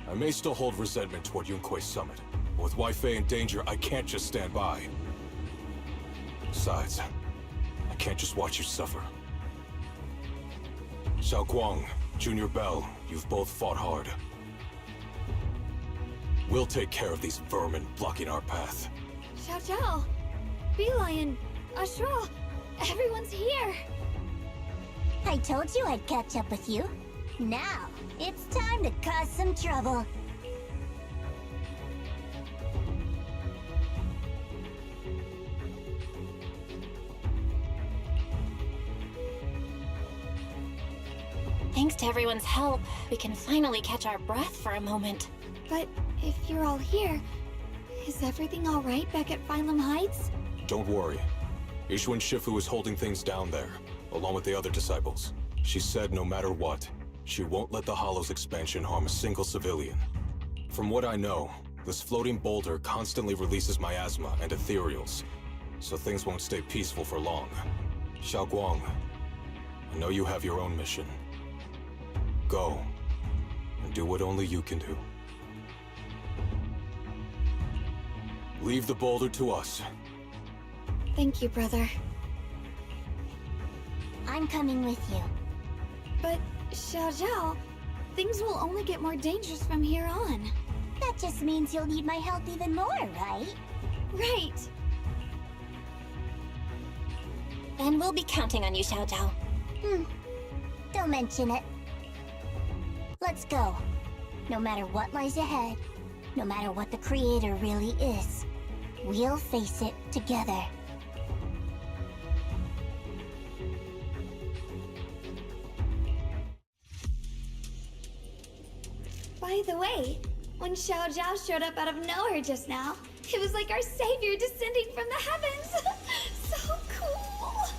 I may still hold resentment toward Yunque Summit, but with Wei in danger, I can't just stand by. Besides, I can't just watch you suffer. Xiaoguang, Junior Bell, you've both fought hard. We'll take care of these vermin blocking our path. Xiao Zhao, Beelion, Ashral, everyone's here. I told you I'd catch up with you. Now, it's time to cause some trouble. Thanks to everyone's help, we can finally catch our breath for a moment. But if you're all here, is everything all right back at Phylum Heights? Don't worry. Ishun Shifu is holding things down there, along with the other disciples. She said no matter what, she won't let the Hollow's expansion harm a single civilian. From what I know, this floating boulder constantly releases miasma and ethereals, so things won't stay peaceful for long. Xiaoguang, I know you have your own mission. Go, and do what only you can do. Leave the boulder to us. Thank you, brother. I'm coming with you. But, Xiao Zhao, things will only get more dangerous from here on. That just means you'll need my help even more, right? Right. Then we'll be counting on you, Xiao Zhao. Don't mention it. Let's go. No matter what lies ahead, no matter what the Creator really is, we'll face it together. By the way, when Xiao Zhao showed up out of nowhere just now, it was like our savior descending from the heavens. So cool.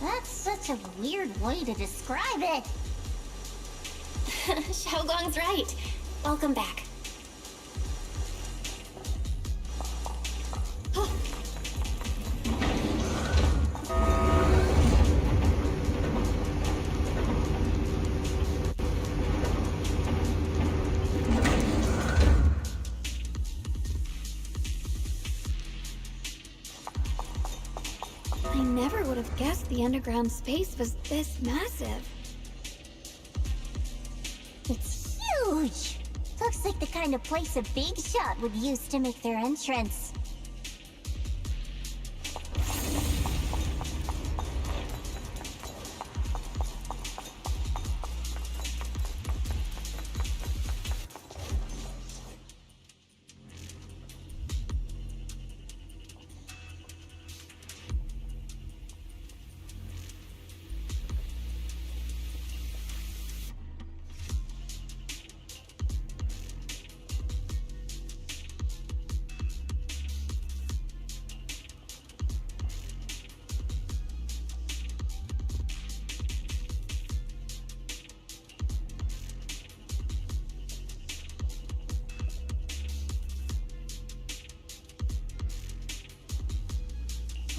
That's such a weird way to describe it. Xiaoguang's right. Welcome back. I never would have guessed the underground space was this massive. It's huge! Looks like the kind of place a big shot would use to make their entrance.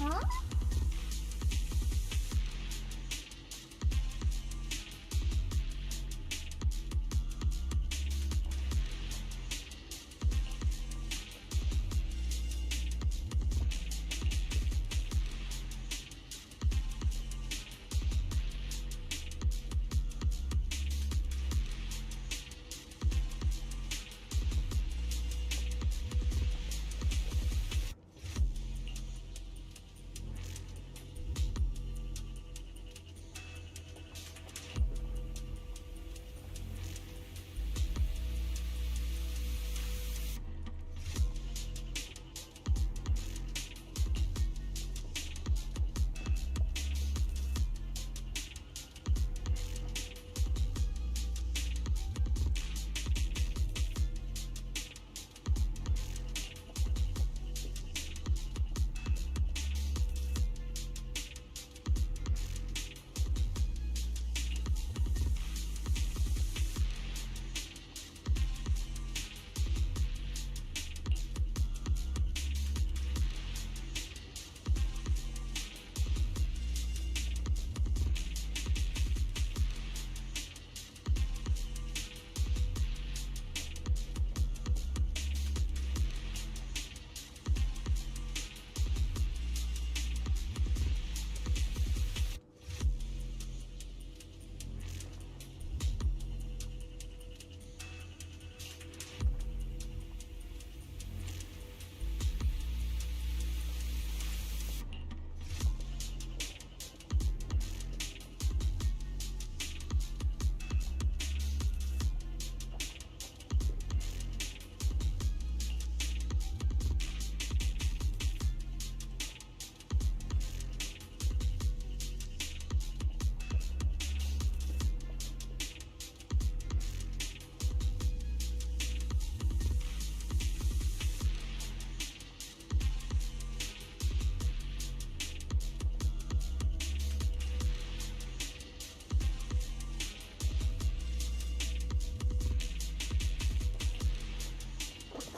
Huh?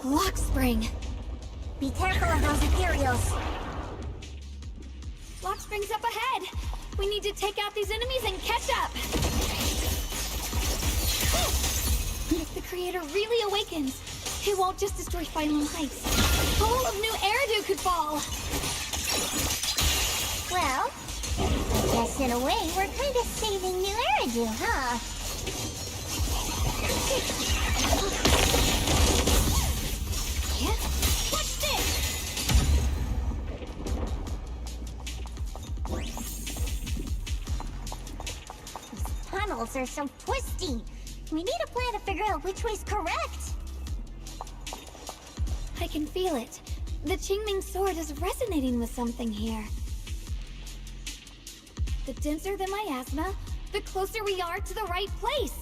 Lock spring. Be careful of those Ethereals. Lock spring's up ahead. We need to take out these enemies and catch up. If the creator really awakens, it won't just destroy Final Heights. All of New Eridu could fall. Well, I guess in a way we're kind of saving New Eridu, huh? Yeah? What's this? These tunnels are so twisty. We need a plan to figure out which way's correct. I can feel it. The Qingming sword is resonating with something here. The denser the miasma, the closer we are to the right place.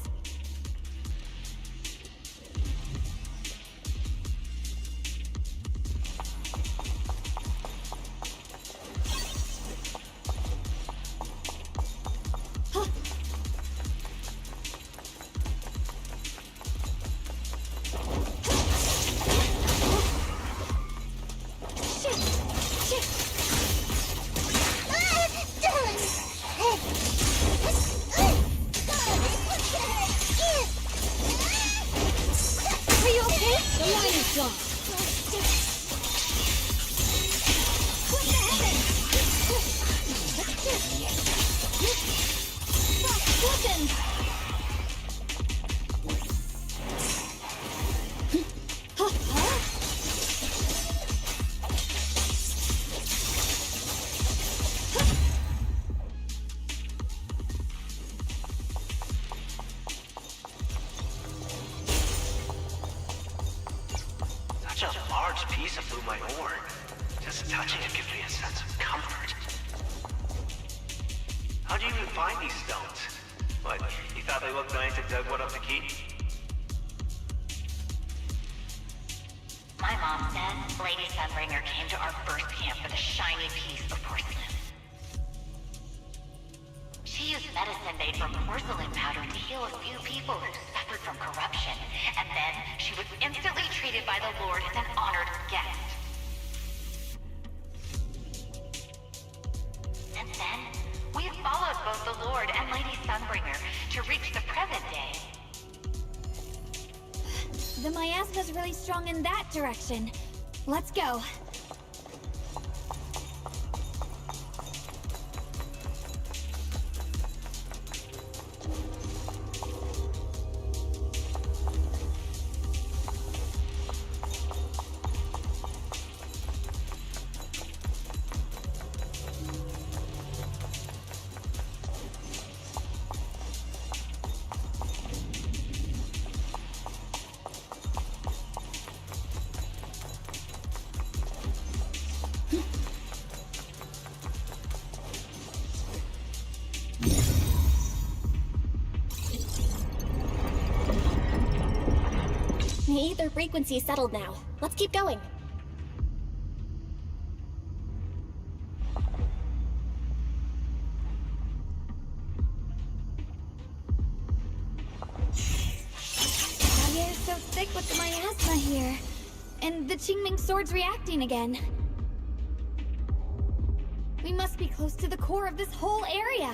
Are you okay? The line is gone. What the heavens? Listen! Such a large piece of blue my ore. Just touching it gives me a sense of comfort. How'd you even find these stones? What, you thought they looked nice and dug one up to keep? My mom said Lady Sunbringer came to our first camp with a shiny piece of porcelain. She used medicine made from porcelain powder to heal a few people who suffered from corruption, and then she was instantly treated by the Lord as an honored guest. Since then, we've followed both the Lord and Lady Sunbringer to reach the present day. The miasma's really strong in that direction. Let's go. The ether frequency is settled now. Let's keep going. The air is so thick with the miasma here. And the Qingming sword's reacting again. We must be close to the core of this whole area.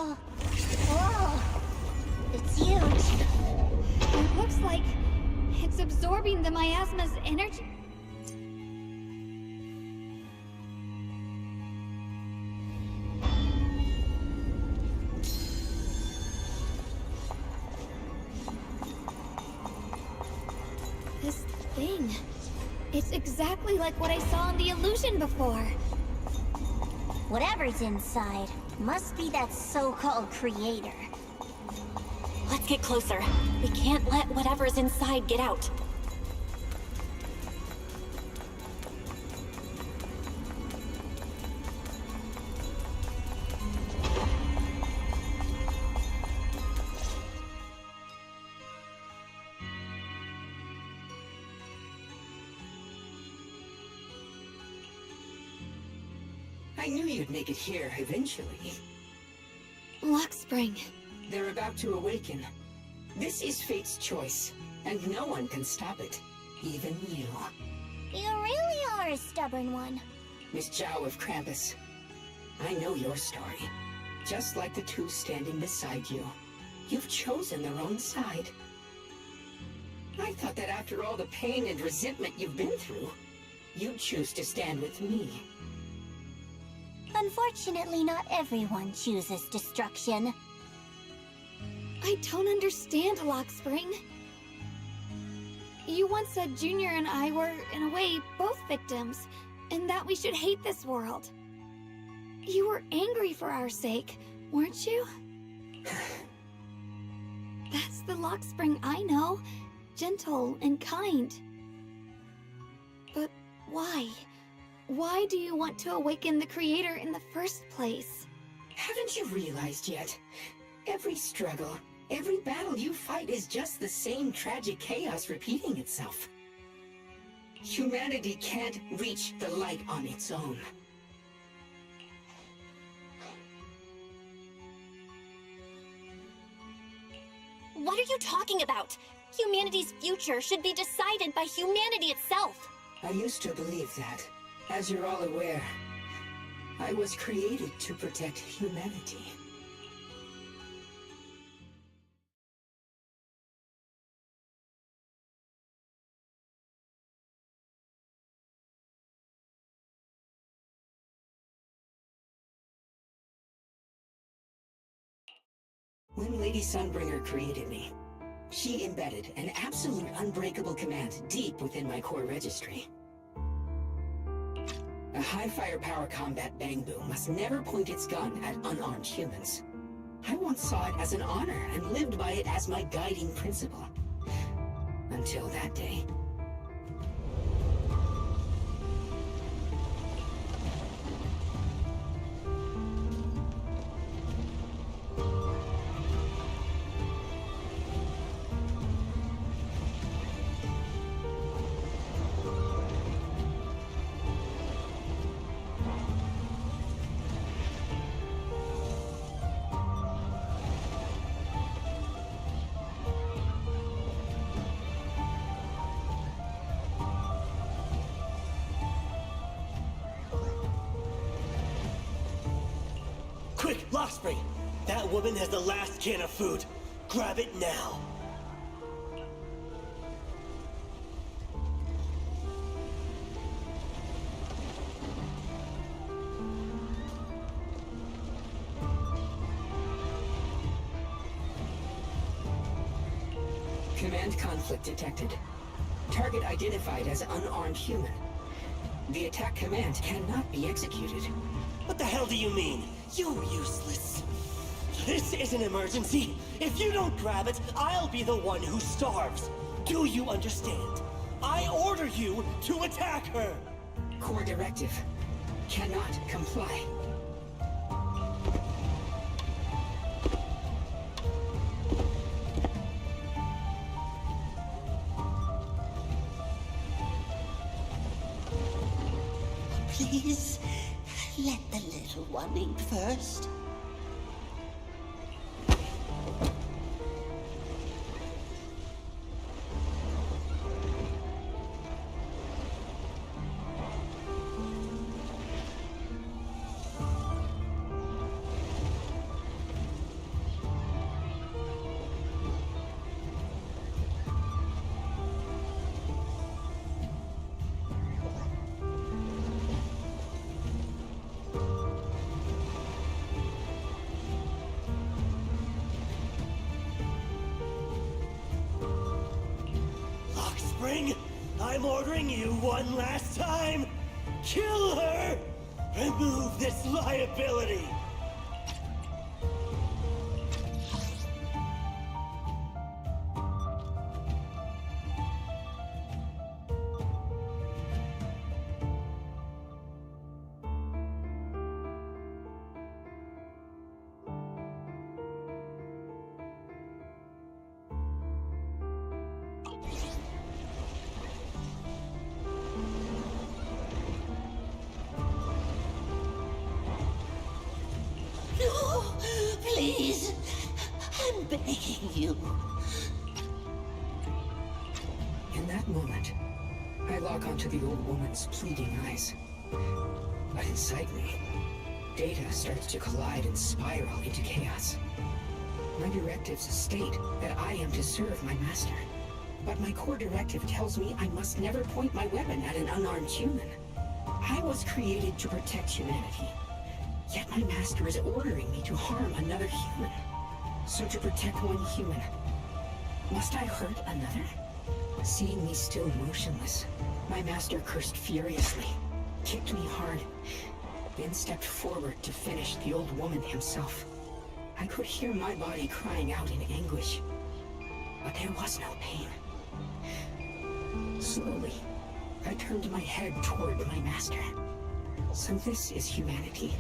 Whoa! It's huge. It looks like it's absorbing the miasma's energy. This thing. It's exactly like what I saw in the illusion before. Whatever's inside must be that so-called creator. Let's get closer. We can't let whatever's inside get out. I knew you'd make it here eventually. Lock Spring. They're about to awaken. This is fate's choice, and no one can stop it. Even you. You really are a stubborn one. Miss Zhao of Krampus. I know your story. Just like the two standing beside you. You've chosen the wrong side. I thought that after all the pain and resentment you've been through, you'd choose to stand with me. Unfortunately, not everyone chooses destruction. I don't understand, Lock Spring. You once said Junior and I were, in a way, both victims, and that we should hate this world. You were angry for our sake, weren't you? That's the Lock Spring I know. Gentle and kind. But why? Why do you want to awaken the Creator in the first place? Haven't you realized yet? Every struggle, every battle you fight is just the same tragic chaos repeating itself. Humanity can't reach the light on its own. What are you talking about? Humanity's future should be decided by humanity itself. I used to believe that. As you're all aware, I was created to protect humanity. When Lady Sunbringer created me, she embedded an absolute unbreakable command deep within my core registry. A high firepower combat bang boom must never point its gun at unarmed humans. I once saw it as an honor and lived by it as my guiding principle. Until that day. Quick, Lockspring! That woman has the last can of food. Grab it now. Command conflict detected. Target identified as unarmed human. The attack command cannot be executed. What the hell do you mean? You useless. This is an emergency. If you don't grab it, I'll be the one who starves. Do you understand? I order you to attack her. Core directive. Cannot comply. Please, let the little one eat first. I'm ordering you one last time. Kill her! Remove this liability! No, please. I'm begging you. In that moment, I lock onto the old woman's pleading eyes. But inside me, data starts to collide and spiral into chaos. My directives state that I am to serve my master. But my core directive tells me I must never point my weapon at an unarmed human. I was created to protect humanity. Yet my master is ordering me to harm another human. So to protect one human, must I hurt another? Seeing me still motionless, my master cursed furiously, kicked me hard, then stepped forward to finish the old woman himself. I could hear my body crying out in anguish, but there was no pain. Slowly, I turned my head toward my master. So this is humanity.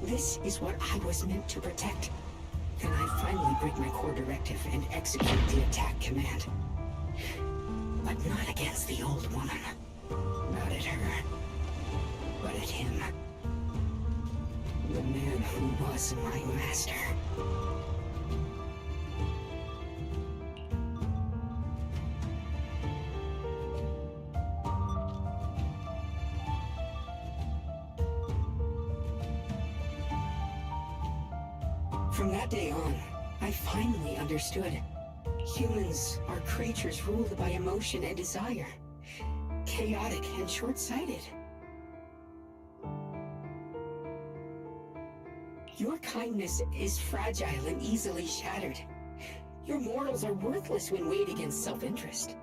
This is what I was meant to protect. Then I finally break my core directive and execute the attack command. But not against the old woman. Not at her. But at him. The man who was my master. From that day on, I finally understood. Humans are creatures ruled by emotion and desire. Chaotic and short-sighted. Your kindness is fragile and easily shattered. Your morals are worthless when weighed against self-interest.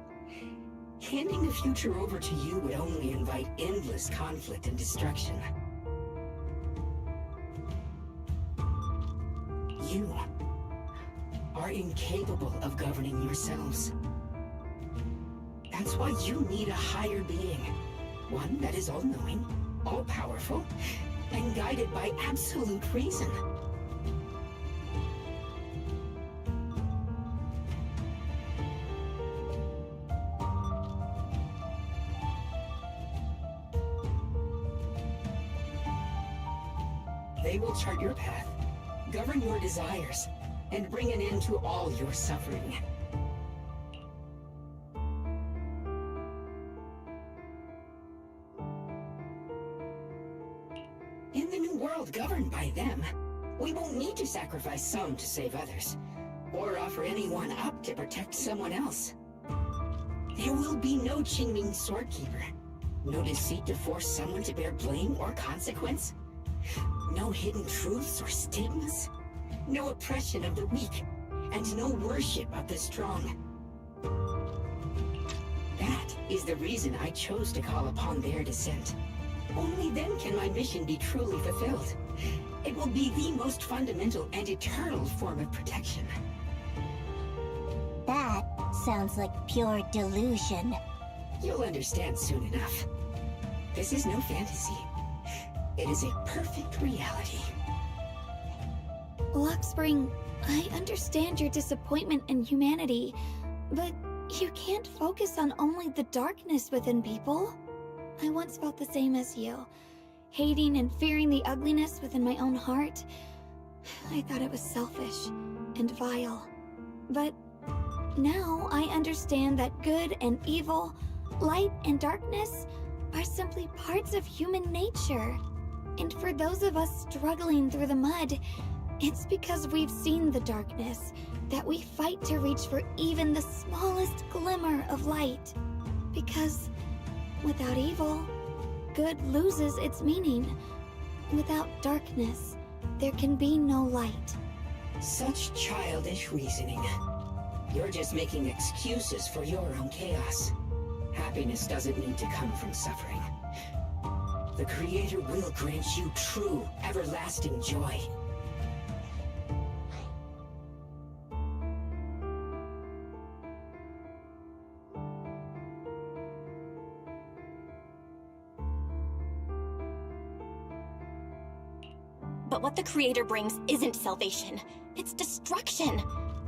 Handing the future over to you would only invite endless conflict and destruction. You are incapable of governing yourselves. That's why you need a higher being. One that is all-knowing, all-powerful, and guided by absolute reason. They will chart your path, govern your desires, and bring an end to all your suffering. In the new world governed by them, we won't need to sacrifice some to save others, or offer anyone up to protect someone else. There will be no Qingming Swordkeeper, no deceit to force someone to bear blame or consequence, no hidden truths or stigmas, no oppression of the weak, and no worship of the strong. That is the reason I chose to call upon their descent. Only then can my mission be truly fulfilled. It will be the most fundamental and eternal form of protection. That sounds like pure delusion. You'll understand soon enough. This is no fantasy. It is a perfect reality. Luxspring, I understand your disappointment in humanity, but you can't focus on only the darkness within people. I once felt the same as you, hating and fearing the ugliness within my own heart. I thought it was selfish and vile. But now I understand that good and evil, light and darkness are simply parts of human nature. And for those of us struggling through the mud, it's because we've seen the darkness that we fight to reach for even the smallest glimmer of light. Because without evil, good loses its meaning. Without darkness, there can be no light. Such childish reasoning. You're just making excuses for your own chaos. Happiness doesn't need to come from suffering. The Creator will grant you true, everlasting joy. But what the Creator brings isn't salvation. It's destruction.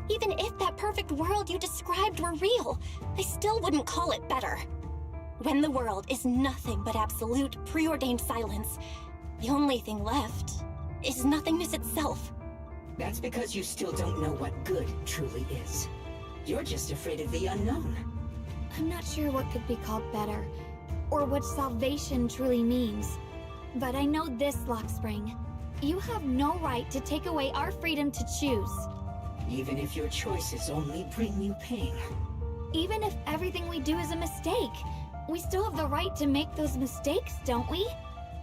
Even if that perfect world you described were real, I still wouldn't call it better. When the world is nothing but absolute, preordained silence, the only thing left is nothingness itself. That's because you still don't know what good truly is. You're just afraid of the unknown. I'm not sure what could be called better, or what salvation truly means. But I know this, Lockspring. You have no right to take away our freedom to choose. Even if your choices only bring you pain. Even if everything we do is a mistake, we still have the right to make those mistakes, don't we?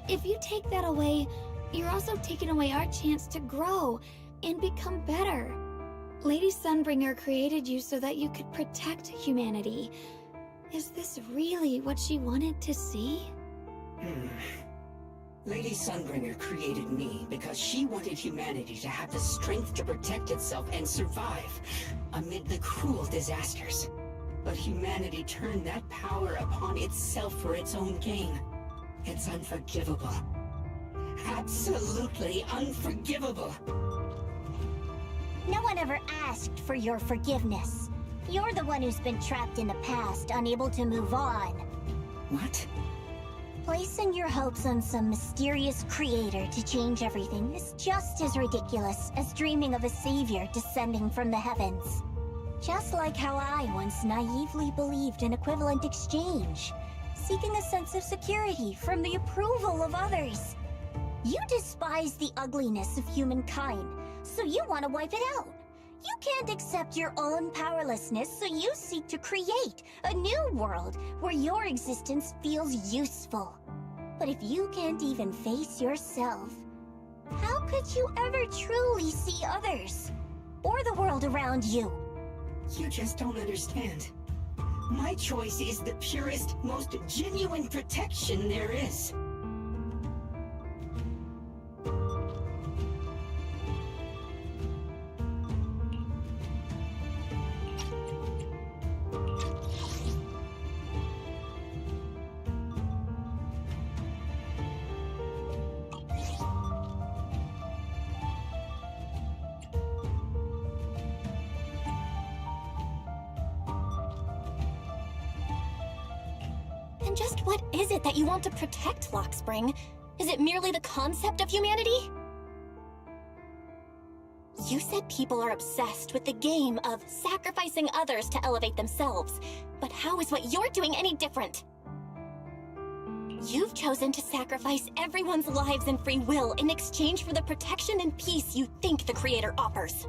If you take that away, you're also taking away our chance to grow and become better. Lady Sunbringer created you so that you could protect humanity. Is this really what she wanted to see? Lady Sunbringer created me because she wanted humanity to have the strength to protect itself and survive amid the cruel disasters. But humanity turned that power upon itself for its own gain. It's unforgivable. Absolutely unforgivable. No one ever asked for your forgiveness. You're the one who's been trapped in the past, unable to move on. What? Placing your hopes on some mysterious creator to change everything is just as ridiculous as dreaming of a savior descending from the heavens. Just like how I once naively believed in equivalent exchange, seeking a sense of security from the approval of others. You despise the ugliness of humankind, so you want to wipe it out. You can't accept your own powerlessness, so you seek to create a new world where your existence feels useful. But if you can't even face yourself, how could you ever truly see others? Or the world around you? You just don't understand. My choice is the purest, most genuine protection there is. And just what is it that you want to protect, Lockspring? Is it merely the concept of humanity? You said people are obsessed with the game of sacrificing others to elevate themselves. But how is what you're doing any different? You've chosen to sacrifice everyone's lives and free will in exchange for the protection and peace you think the Creator offers.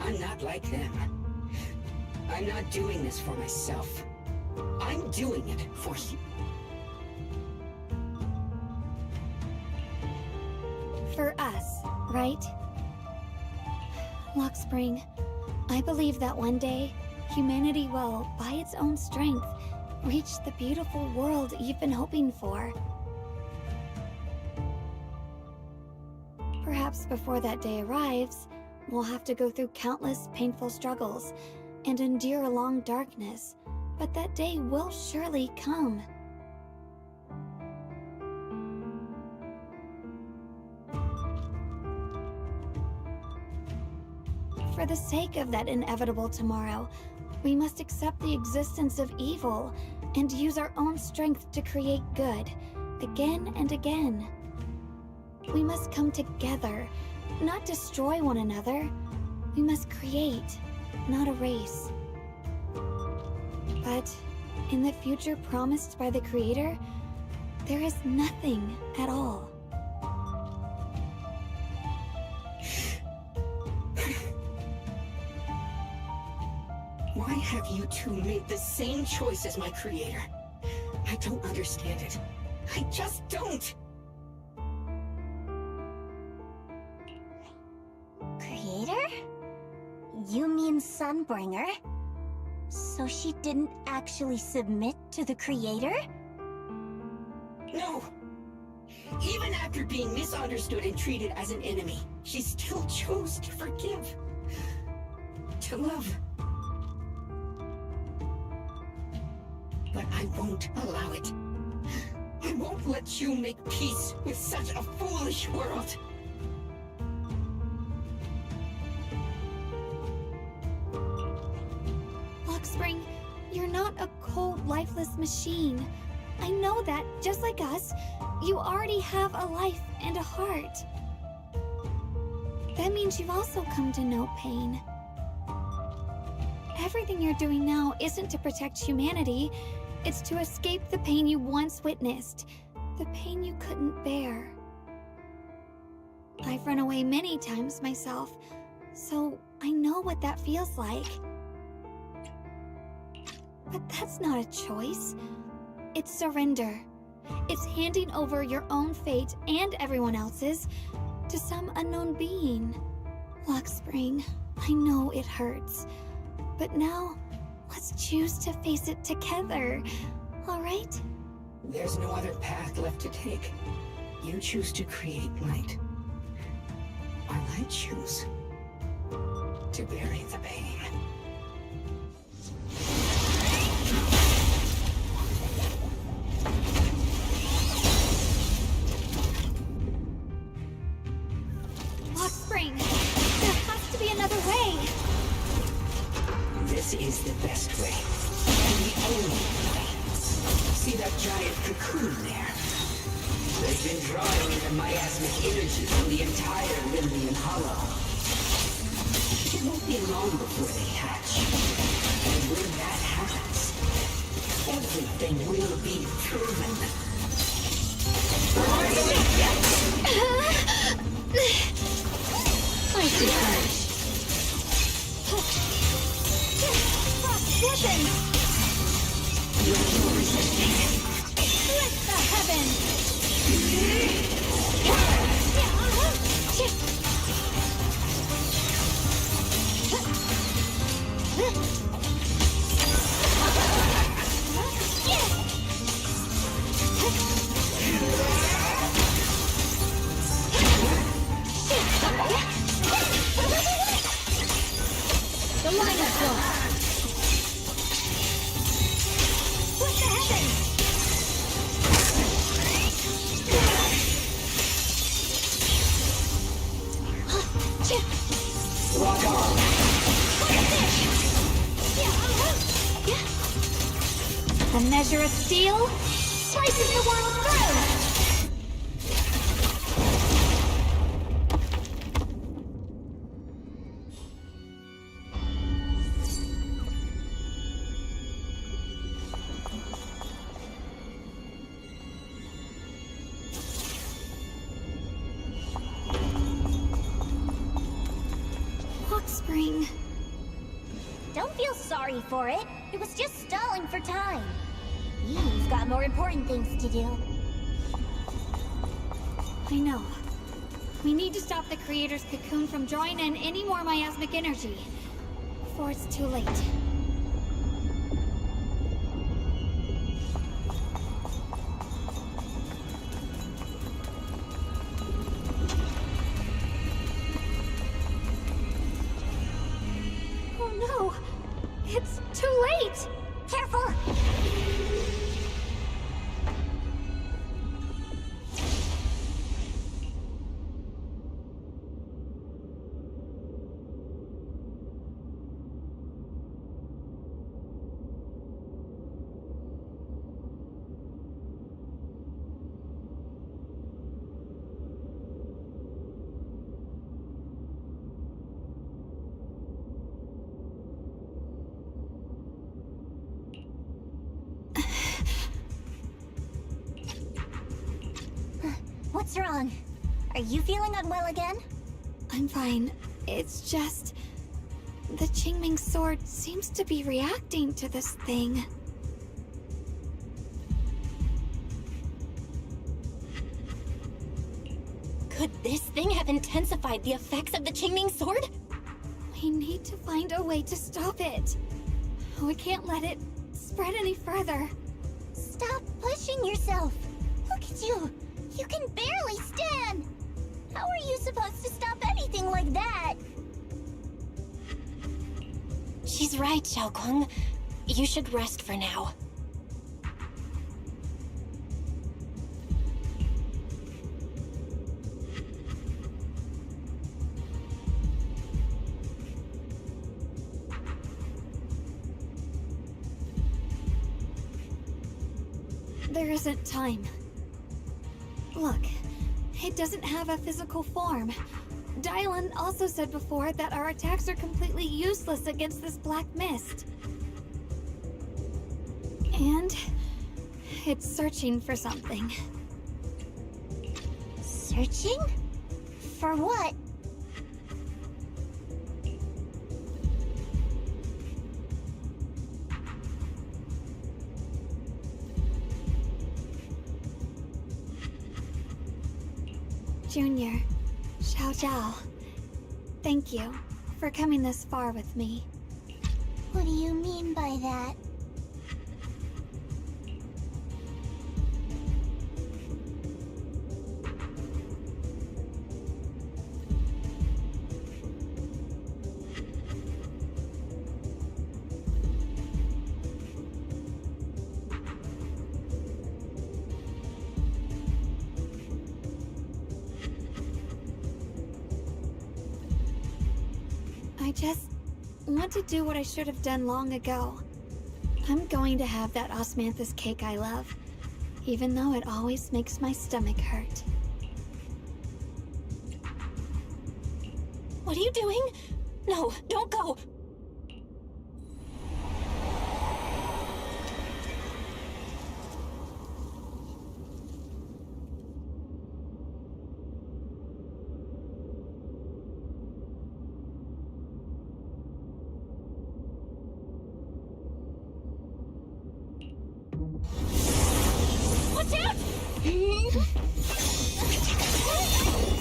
I'm not like them. I'm not doing this for myself. I'm doing it for you. For us, right? Lockspring, I believe that one day, humanity will, by its own strength, reach the beautiful world you've been hoping for. Perhaps before that day arrives, we'll have to go through countless painful struggles and endure a long darkness, but that day will surely come. For the sake of that inevitable tomorrow, we must accept the existence of evil and use our own strength to create good, again and again. We must come together, not destroy one another. We must create, not erase. But in the future promised by the Creator, there is nothing at all. Why have you two made the same choice as my Creator? I don't understand it. I just don't. Creator? You mean Sunbringer? So she didn't actually submit to the Creator? No. Even after being misunderstood and treated as an enemy, she still chose to forgive. To love. But I won't allow it. I won't let you make peace with such a foolish world. Luxspring, you're not a cold, lifeless machine. I know that, just like us, you already have a life and a heart. That means you've also come to know pain. Everything you're doing now isn't to protect humanity. It's to escape the pain you once witnessed. The pain you couldn't bear. I've run away many times myself, so I know what that feels like. But that's not a choice. It's surrender. It's handing over your own fate and everyone else's to some unknown being. Luxspring, I know it hurts. But now, let's choose to face it together, all right? There's no other path left to take. You choose to create light. While I choose to bury the pain. Luxspring, there has to be another way. This is the best way. And the only way. See that giant cocoon there? They've been drawing in the miasmic energy from the entire Limbian Hollow. It won't be long before they hatch. And when that happens, everything will be proven. I see courage. Listen! Split the heavens! The line is closed. Split the heavens! Rock on! The measure of steel slices the world through! Luxspring. Don't feel sorry for it. It was just stalling for time. You've got more important things to do. I know. We need to stop the Creator's cocoon from drawing in any more miasmic energy before it's too late. Oh no! It's too late! Careful! What's wrong? Are you feeling unwell again? I'm fine. It's just... the Qingming sword seems to be reacting to this thing. Could this thing have intensified the effects of the Qingming sword? We need to find a way to stop it. We can't let it spread any further. Stop pushing yourself. Look at you. You can barely stand. How are you supposed to stop anything like that? She's right, Xiaokong. You should rest for now. There isn't time. Look, it doesn't have a physical form. Dylan also said before that our attacks are completely useless against this black mist. And it's searching for something. Searching? For what? Junior, Xiao Zhao, thank you for coming this far with me. What do you mean by that? I just want to do what I should have done long ago. I'm going to have that osmanthus cake I love, even though it always makes my stomach hurt. What are you doing? No, don't go. Watch out!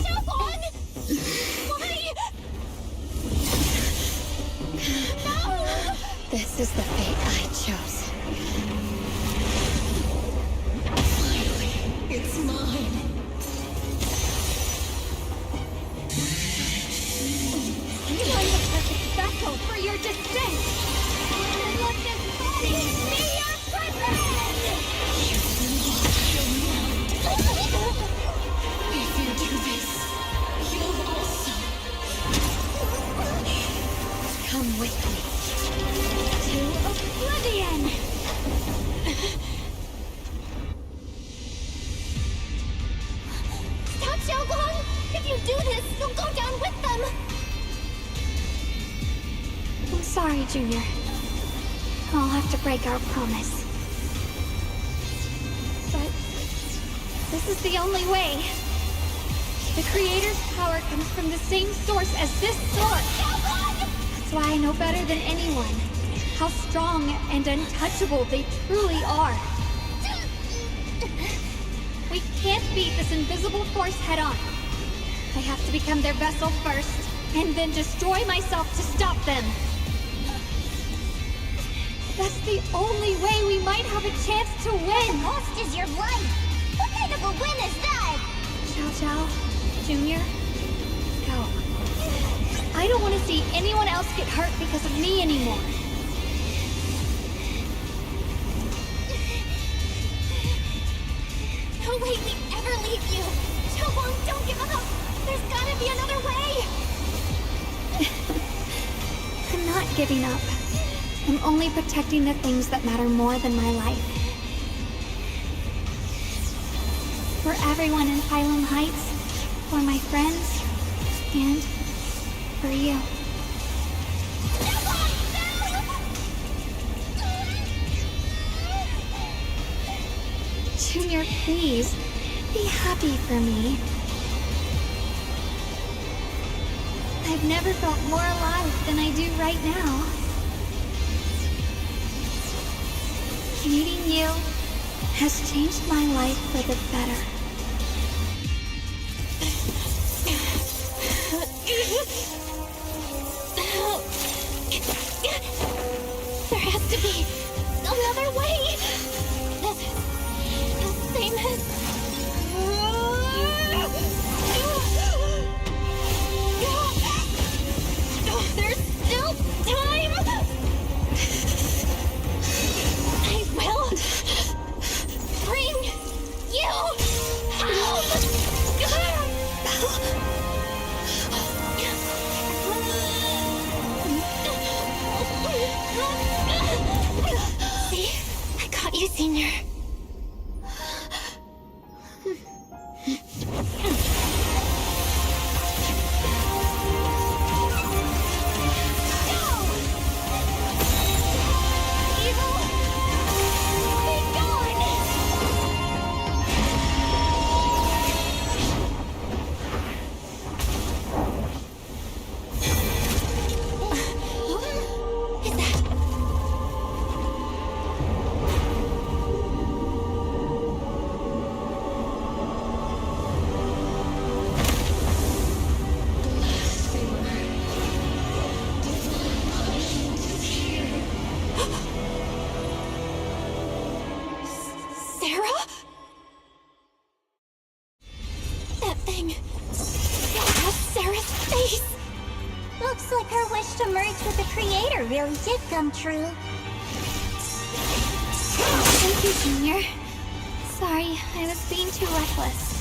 Xiaokong! Why? No! This is the fate I chose. Finally, it's mine. You are the perfect vessel for your descent! And let this body be your prison! If you do this, you'll also Come with me. To oblivion! Stop, Xiaokong! If you do this, you'll go down with them! I'm sorry, Junior. I'll have to break our promise. But this is the only way. The Creator's power comes from the same source as this sword. That's why I know better than anyone how strong and untouchable they truly are. We can't beat this invisible force head-on. I have to become their vessel first, and then destroy myself to stop them. That's the only way we might have a chance to win! The cost is your life! What kind of a win is that? Xiao Zhao, Junior, go. I don't want to see anyone else get hurt because of me anymore. No way we ever leave you! Xiaokong, don't give up! There's gotta be another way! I'm not giving up. I'm only protecting the things that matter more than my life. For everyone in Hylam Heights, for my friends, and for you. Junior, please, be happy for me. I've never felt more alive than I do right now. Meeting you has changed my life for the better. thing. That's Sarah's face! Looks like her wish to merge with the Creator really did come true. Thank you, Junior. Sorry, I was being too reckless.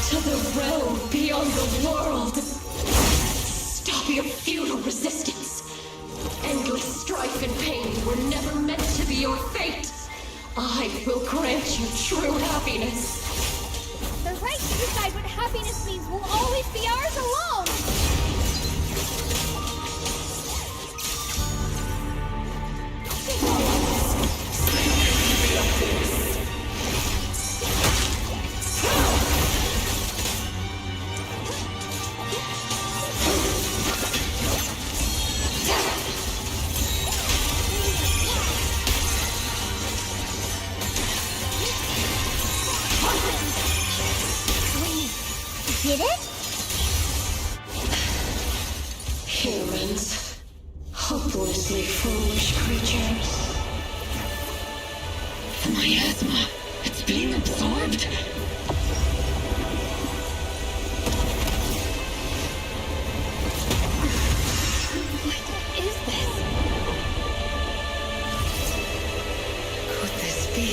To the realm beyond the world. Stop your futile resistance. Endless strife and pain were never meant to be your fate. I will grant you true happiness. The right to decide what happiness means will always be ours alone! Did it? Humans. Hopelessly foolish creatures. The miasma. It's being absorbed. What is this? Could this be?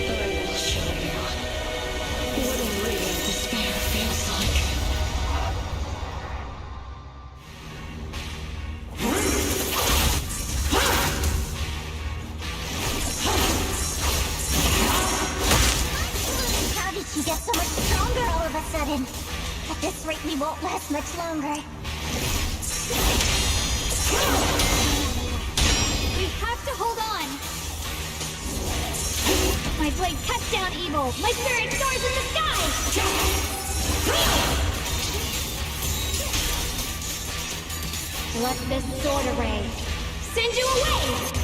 I will show you what a real despair feels like. get so much stronger all of a sudden. At this rate, we won't last much longer. We have to hold on. My blade cuts down evil. My spirit soars in the sky. Let this sword array send you away.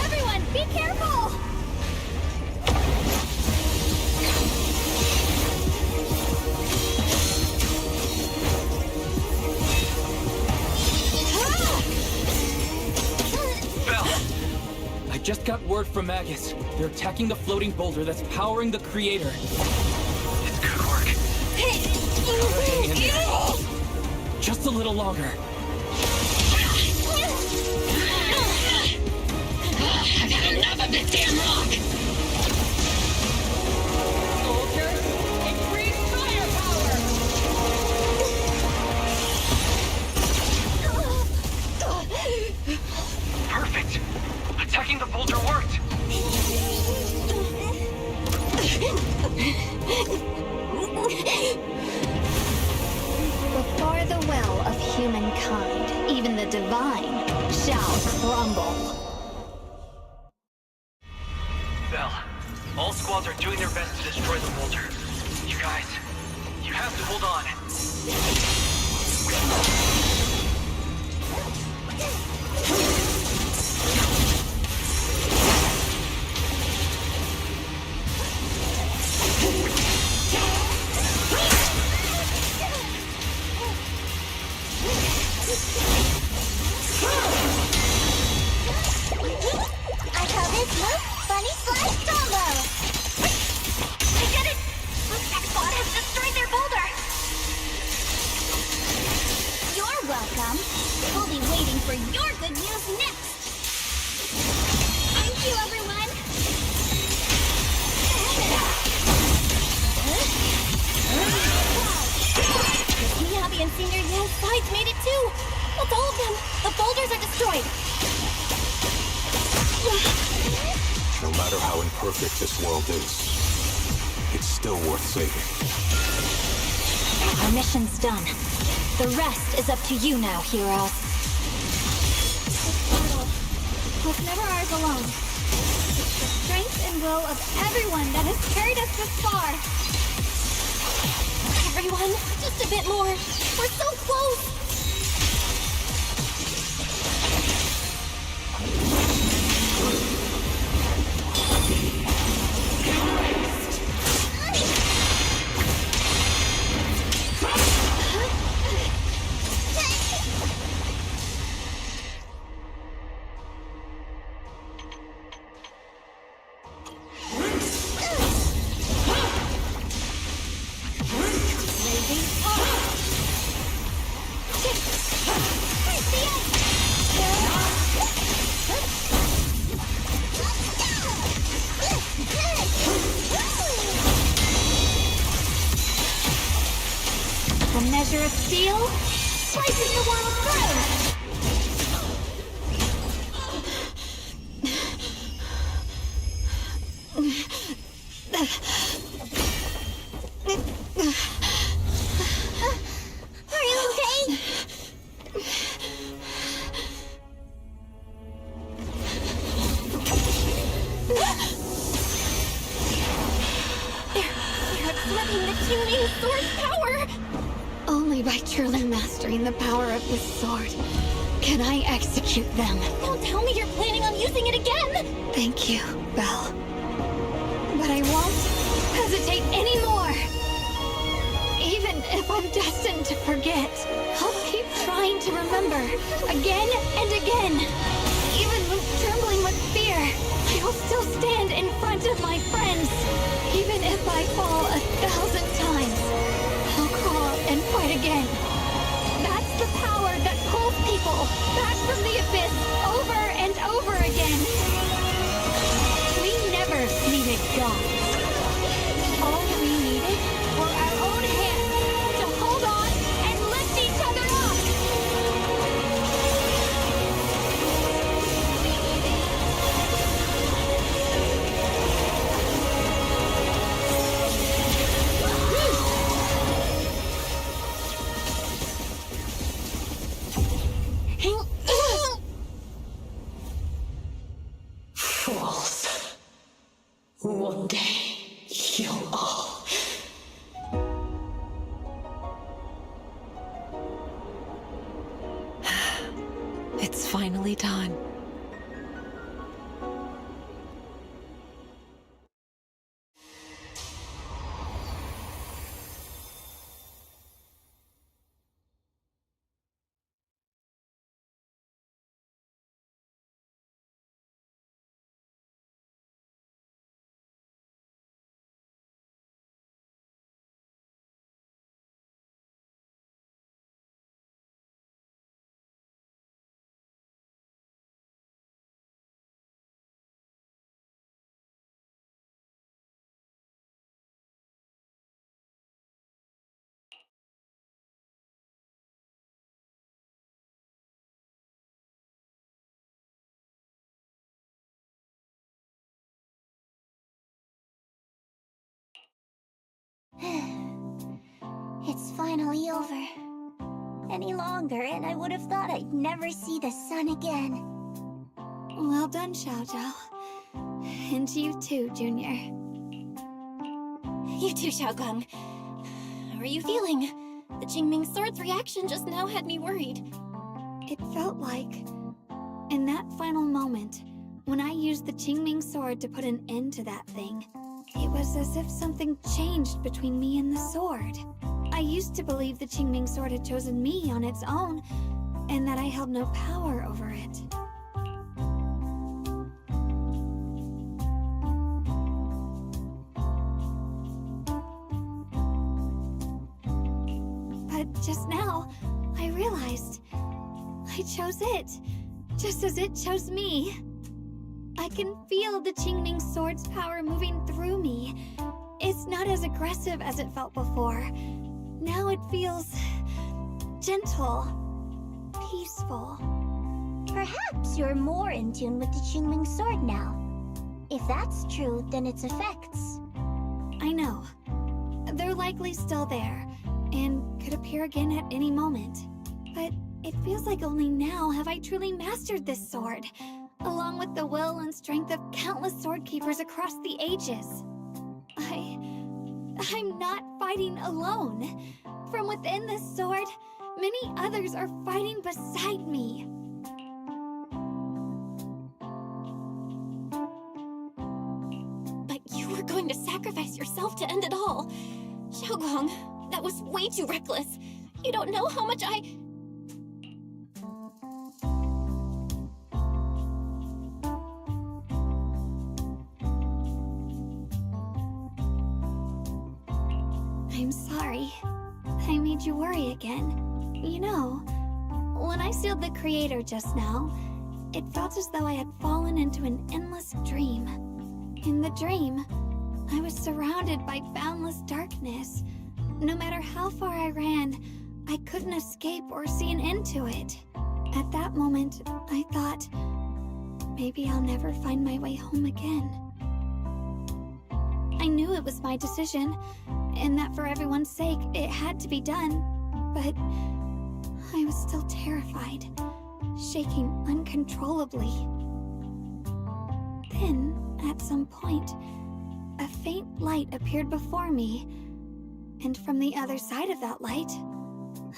Everyone, be careful! Belle! I just got word from Magus. They're attacking the floating boulder that's powering the creator. It's good work. Hang in there. Just a little longer. I've had enough of this damn rock! Soldiers, increase firepower! Perfect! Attacking the boulder worked! Before the will of humankind, even the divine shall crumble. Belle, all squads are doing their best to destroy the boulder. You guys, you have to hold on. I call this move Funny Slash Combo! I get it! That squad has destroyed their boulder! You're welcome. We'll be waiting for your good news next. Thank you, everyone! Miyabi and Senior Yang's sides made it too! That's all of them! The boulders are destroyed! No matter how imperfect this world is, it's still worth saving. Our mission's done. The rest is up to you now, heroes. This battle was never ours alone. It's the strength and will of everyone that has carried us this far. Everyone, just a bit more. We're so close! The measure of steel slices the world through. Are you okay? They're absorbing the Qingming sword's power! Only by truly mastering the power of this sword can I execute them. Don't tell me you're planning on using it again! Thank you, Belle. But I won't hesitate anymore. Even if I'm destined to forget, I'll keep trying to remember again and again. Even trembling with fear, I will still stand in front of my friends. Even if I fall 1,000 times, I'll crawl and fight again. That's the power that pulls people back from the abyss over and over again. We never needed gods. All we needed were our own hands to hold on and lift each other up. It's finally done. It's finally over. Any longer, and I would have thought I'd never see the sun again. Well done, Xiao Zhao. And you too, Junior. You too, Xiaogang. How are you feeling? The Qingming Sword's reaction just now had me worried. It felt like, in that final moment, when I used the Qingming Sword to put an end to that thing, it was as if something changed between me and the sword. I used to believe the Qingming Sword had chosen me on its own, and that I held no power over it. But just now, I realized I chose it, just as it chose me. I can feel the Qingming Sword's power moving through me. It's not as aggressive as it felt before. Now it feels gentle, peaceful. Perhaps you're more in tune with the Qingming Sword now. If that's true, then its effects. I know. They're likely still there, and could appear again at any moment. But it feels like only now have I truly mastered this sword, along with the will and strength of countless sword keepers across the ages. I'm not fighting alone. From within this sword, many others are fighting beside me. But you were going to sacrifice yourself to end it all. Xiaogang, that was way too reckless. You don't know how much I... I'm sorry. I made you worry again. You know, when I sealed the Creator just now, it felt as though I had fallen into an endless dream. In the dream, I was surrounded by boundless darkness. No matter how far I ran, I couldn't escape or see an end to it. At that moment, I thought, maybe I'll never find my way home again. I knew it was my decision, and that for everyone's sake, it had to be done. But I was still terrified, shaking uncontrollably. Then, at some point, a faint light appeared before me, and from the other side of that light,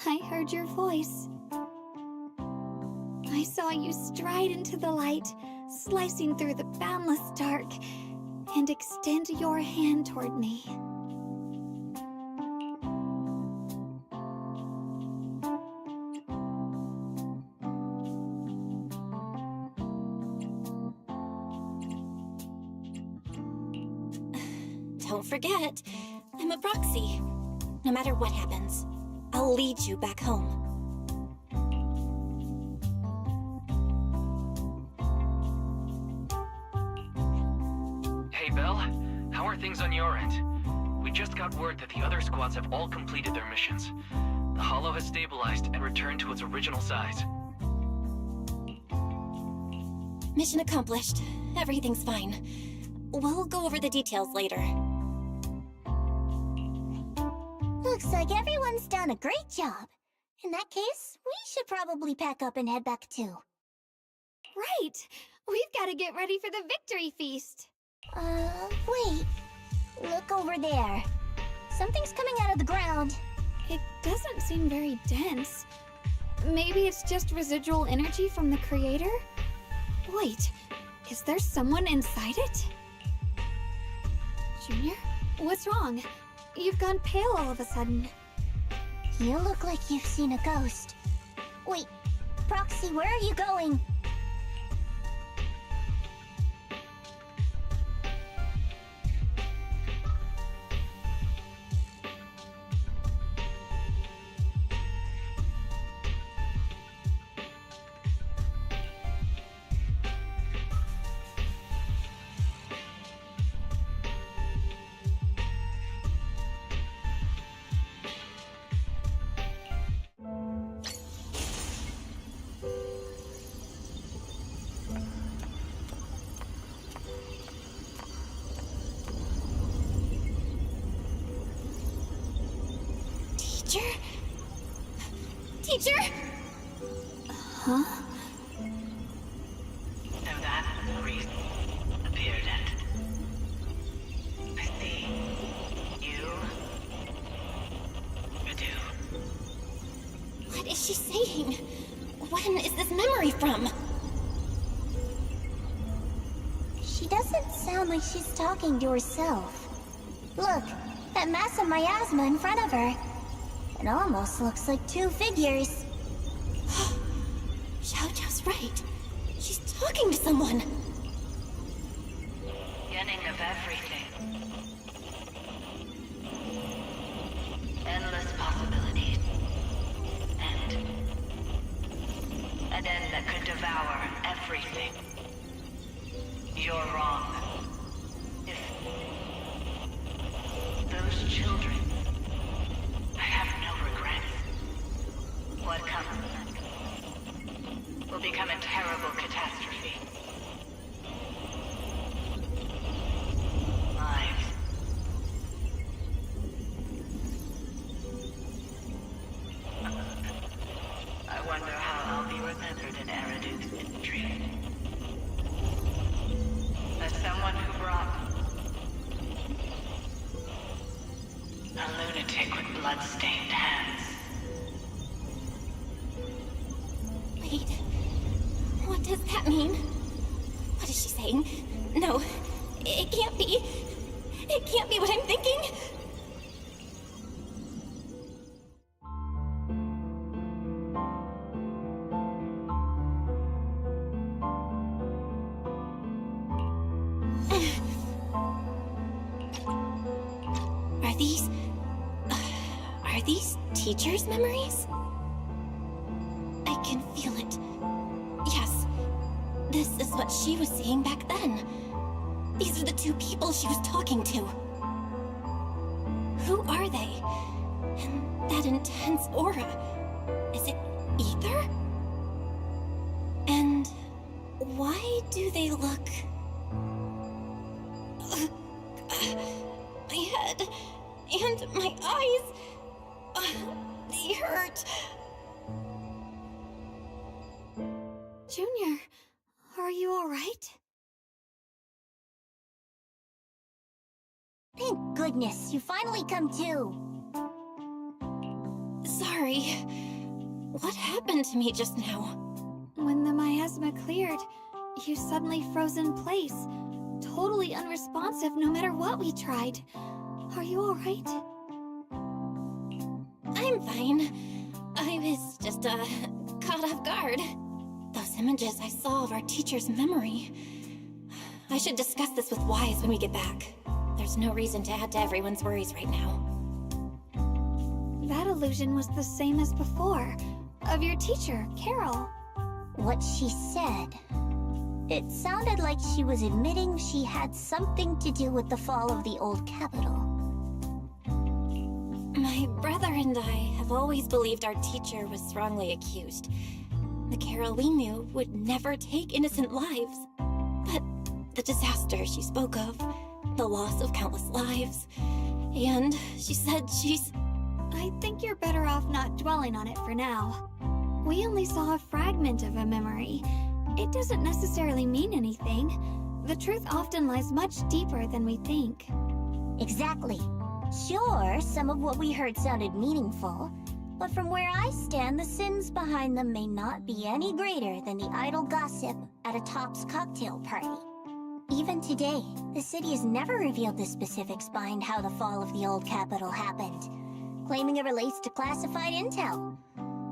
I heard your voice. I saw you stride into the light, slicing through the boundless dark, and extend your hand toward me. Don't forget, I'm a proxy. No matter what happens, I'll lead you back home. Hey, Belle. How are things on your end? We just got word that the other squads have all completed their missions. The Hollow has stabilized and returned to its original size. Mission accomplished. Everything's fine. We'll go over the details later. Looks like everyone's done a great job. In that case, we should probably pack up and head back too. Right! We've got to get ready for the victory feast! Wait. Look over there. Something's coming out of the ground. It doesn't seem very dense. Maybe it's just residual energy from the creator? Wait, is there someone inside it? Junior? What's wrong? You've gone pale all of a sudden. You look like you've seen a ghost. Wait, Proxy, where are you going? Teacher? Huh? So that priest appeared at... I see. You... do. What is she saying? When is this memory from? She doesn't sound like she's talking to herself. Look, that massive miasma in front of her. It almost looks like two figures. Xiaojiao's right. She's talking to someone. Beginning of everything. Endless possibilities. An end that could devour everything. You're wrong. If those children... I have no regrets. What comes next will become a terrible catastrophe. Lives. I wonder how I'll be remembered in Eridu's history. As someone who brought a lunatic with blood-stained hands. Wait. What does that mean? What is she saying? No. It can't be. It can't be what I'm thinking. Are these teachers' memories? I can feel it. Yes. This is what she was seeing back then. These are the two people she was talking to. Who are they? And that intense aura. Is it ether? And why do they look... my head and my eyes, they hurt. Junior, are you alright? Thank goodness, you finally come to. Sorry. What happened to me just now? When the miasma cleared, you suddenly froze in place. Totally unresponsive no matter what we tried. Are you alright? I'm fine. I was just, caught off guard. Those images I saw of our teacher's memory. I should discuss this with Wise when we get back. There's no reason to add to everyone's worries right now. That illusion was the same as before. Of your teacher, Carol. What she said. It sounded like she was admitting she had something to do with the fall of the old capital. My brother and I have always believed our teacher was wrongly accused. The Carol we knew would never take innocent lives. But the disaster she spoke of, the loss of countless lives, and she said she's... I think you're better off not dwelling on it for now. We only saw a fragment of a memory. It doesn't necessarily mean anything. The truth often lies much deeper than we think. Exactly. Sure, some of what we heard sounded meaningful, But from where I stand, the sins behind them may not be any greater than the idle gossip at a Top's cocktail party. Even today, the city has never revealed the specifics behind how the fall of the old capital happened, claiming it relates to classified intel.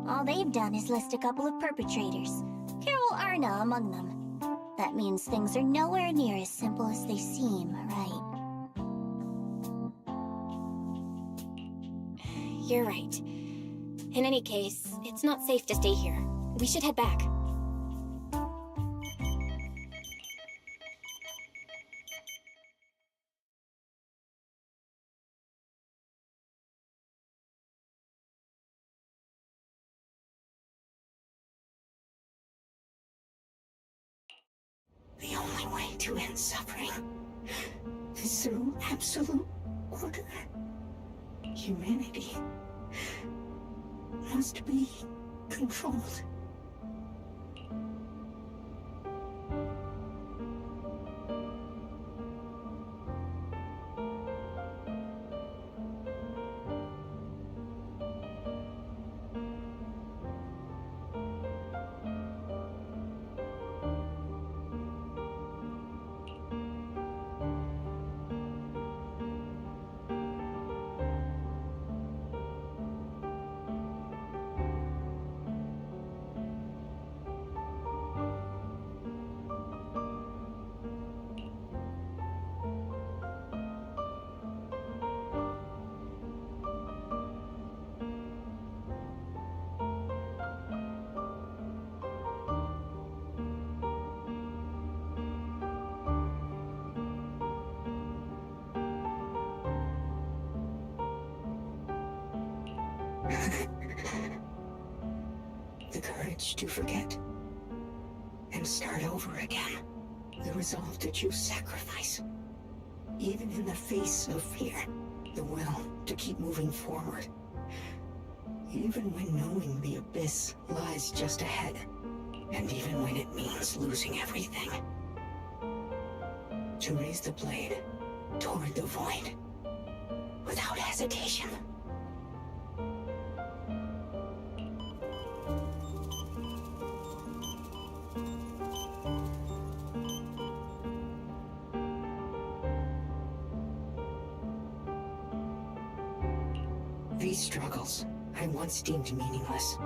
All they've done is list a couple of perpetrators, Carol Arna among them. That means things are nowhere near as simple as they seem, right? You're right. In any case, it's not safe to stay here. We should head back. The only way to end suffering is through absolute order. Humanity must be controlled. The courage to forget and start over again. The resolve to choose sacrifice, even in the face of fear. The will to keep moving forward, even when knowing the abyss lies just ahead, and even when it means losing everything. To raise the blade toward the void without hesitation. These struggles, I once deemed meaningless,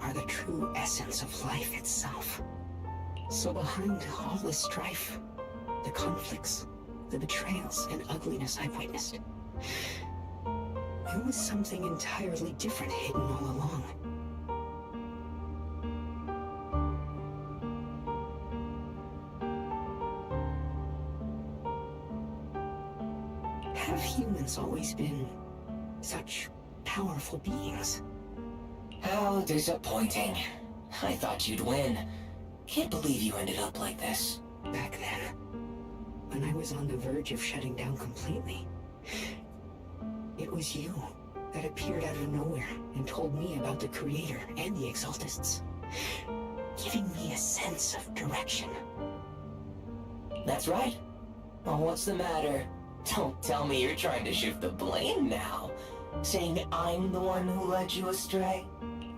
are the true essence of life itself. So behind all the strife, the conflicts, the betrayals and ugliness I've witnessed, there was something entirely different hidden all along. Have humans always been such powerful beings? How disappointing. I thought you'd win. Can't believe you ended up like this. Back then, when I was on the verge of shutting down completely, it was you that appeared out of nowhere and told me about the Creator and the Exaltists, giving me a sense of direction. That's right. Oh, what's the matter? Don't tell me you're trying to shift the blame now. Saying I'm the one who led you astray?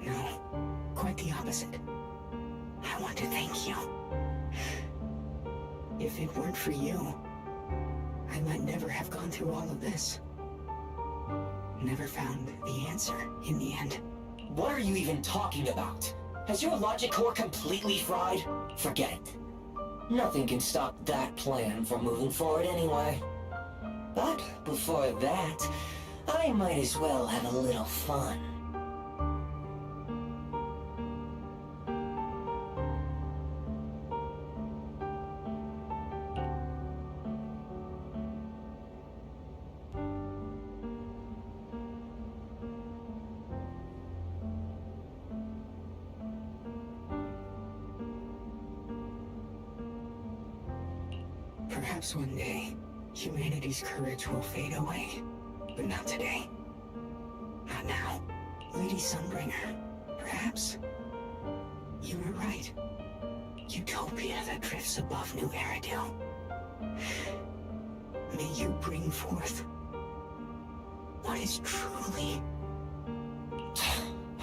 No, quite the opposite. I want to thank you. If it weren't for you, I might never have gone through all of this. Never found the answer in the end. What are you even talking about? Has your logic core completely fried? Forget it. Nothing can stop that plan from moving forward anyway. But before that, I might as well have a little fun. Perhaps one day, humanity's courage will fade away. But not today. Not now. Lady Sunbringer, perhaps you were right. Utopia that drifts above New Eridil. May you bring forth what is truly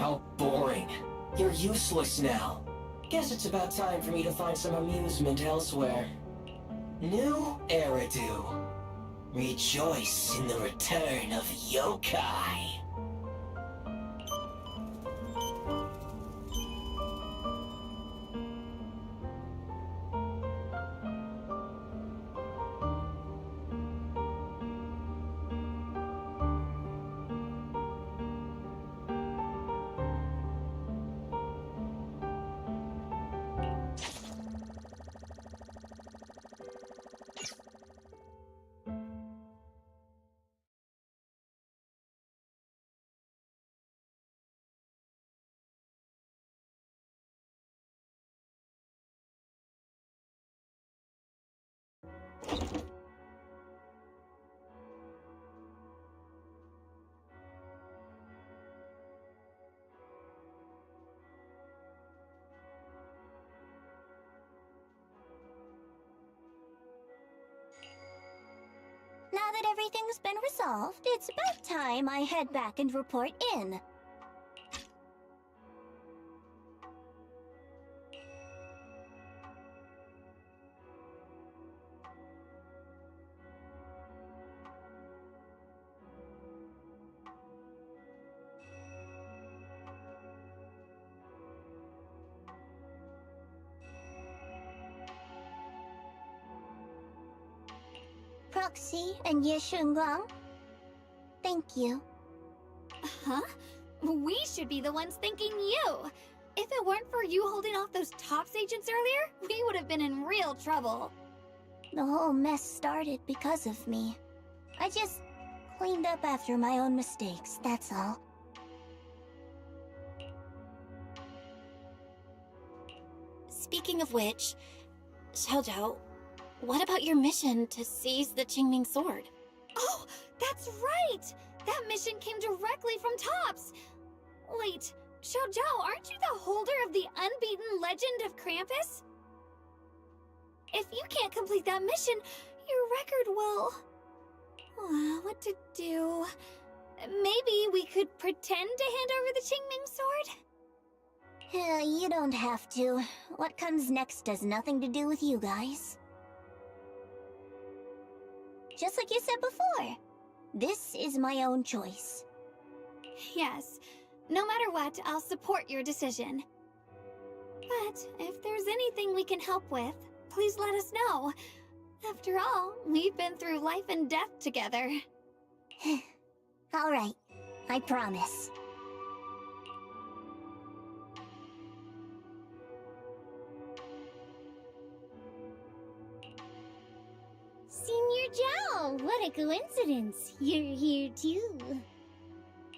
How boring. You're useless now. Guess it's about time for me to find some amusement elsewhere. New Eridu. Rejoice in the return of yokai. Now that everything's been resolved, it's about time I head back and report in. Proxy and Ye Shunguang, thank you. Huh? We should be the ones thanking you. If it weren't for you holding off those TOPS agents earlier, we would have been in real trouble. The whole mess started because of me. I just cleaned up after my own mistakes, that's all. Speaking of which, Xiaojiao, what about your mission to seize the Qingming sword? Oh, that's right! That mission came directly from TOPS! Wait, Xiaojiao, aren't you the holder of the unbeaten legend of Krampus? If you can't complete that mission, your record will... what to do? Maybe we could pretend to hand over the Qingming sword? You don't have to. What comes next has nothing to do with you guys. Just like you said before, this is my own choice. Yes, no matter what, I'll support your decision. But if there's anything we can help with, please let us know. After all, we've been through life and death together. All right, I promise. Senior Zhao, what a coincidence. You're here too.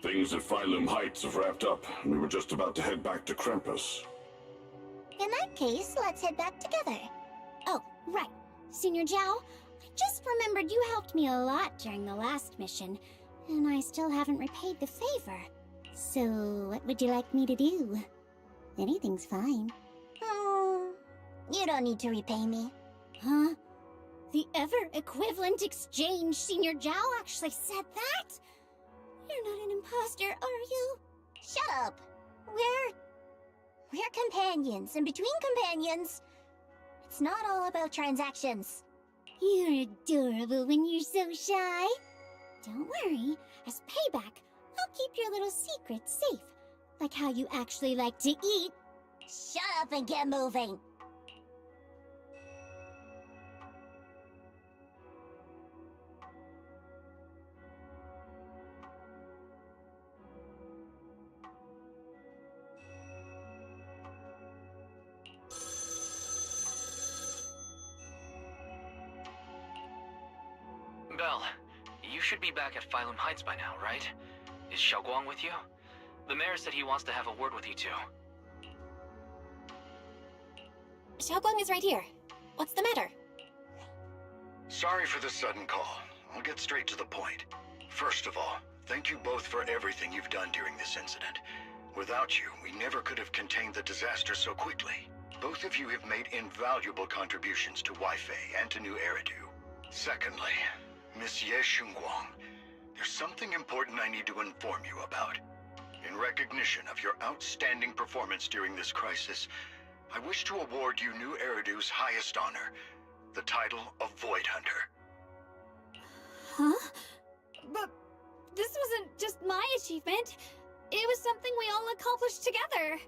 Things at Phylum Heights have wrapped up, and we were just about to head back to Krampus. In that case, let's head back together. Oh, right. Senior Zhao, I just remembered you helped me a lot during the last mission, and I still haven't repaid the favor. So, what would you like me to do? Anything's fine. You don't need to repay me. Huh? The ever-equivalent exchange, Senior Zhao actually said that? You're not an imposter, are you? Shut up! We're companions, and between companions, it's not all about transactions. You're adorable when you're so shy. Don't worry, as payback, I'll keep your little secrets safe. Like how you actually like to eat. Shut up and get moving! Belle, you should be back at Phylum Heights by now, right? Is Xiaoguang with you? The mayor said he wants to have a word with you two. Xiaoguang is right here. What's the matter? Sorry for the sudden call. I'll get straight to the point. First of all, thank you both for everything you've done during this incident. Without you, we never could have contained the disaster so quickly. Both of you have made invaluable contributions to Waifei and to New Eridu. Secondly, Miss Ye Shunguang, there's something important I need to inform you about. In in recognition of your outstanding performance during this crisis, I wish to award you New Eridu's highest honor, the title of Void Hunter. Huh? But this wasn't just my achievement. It was something we all accomplished together.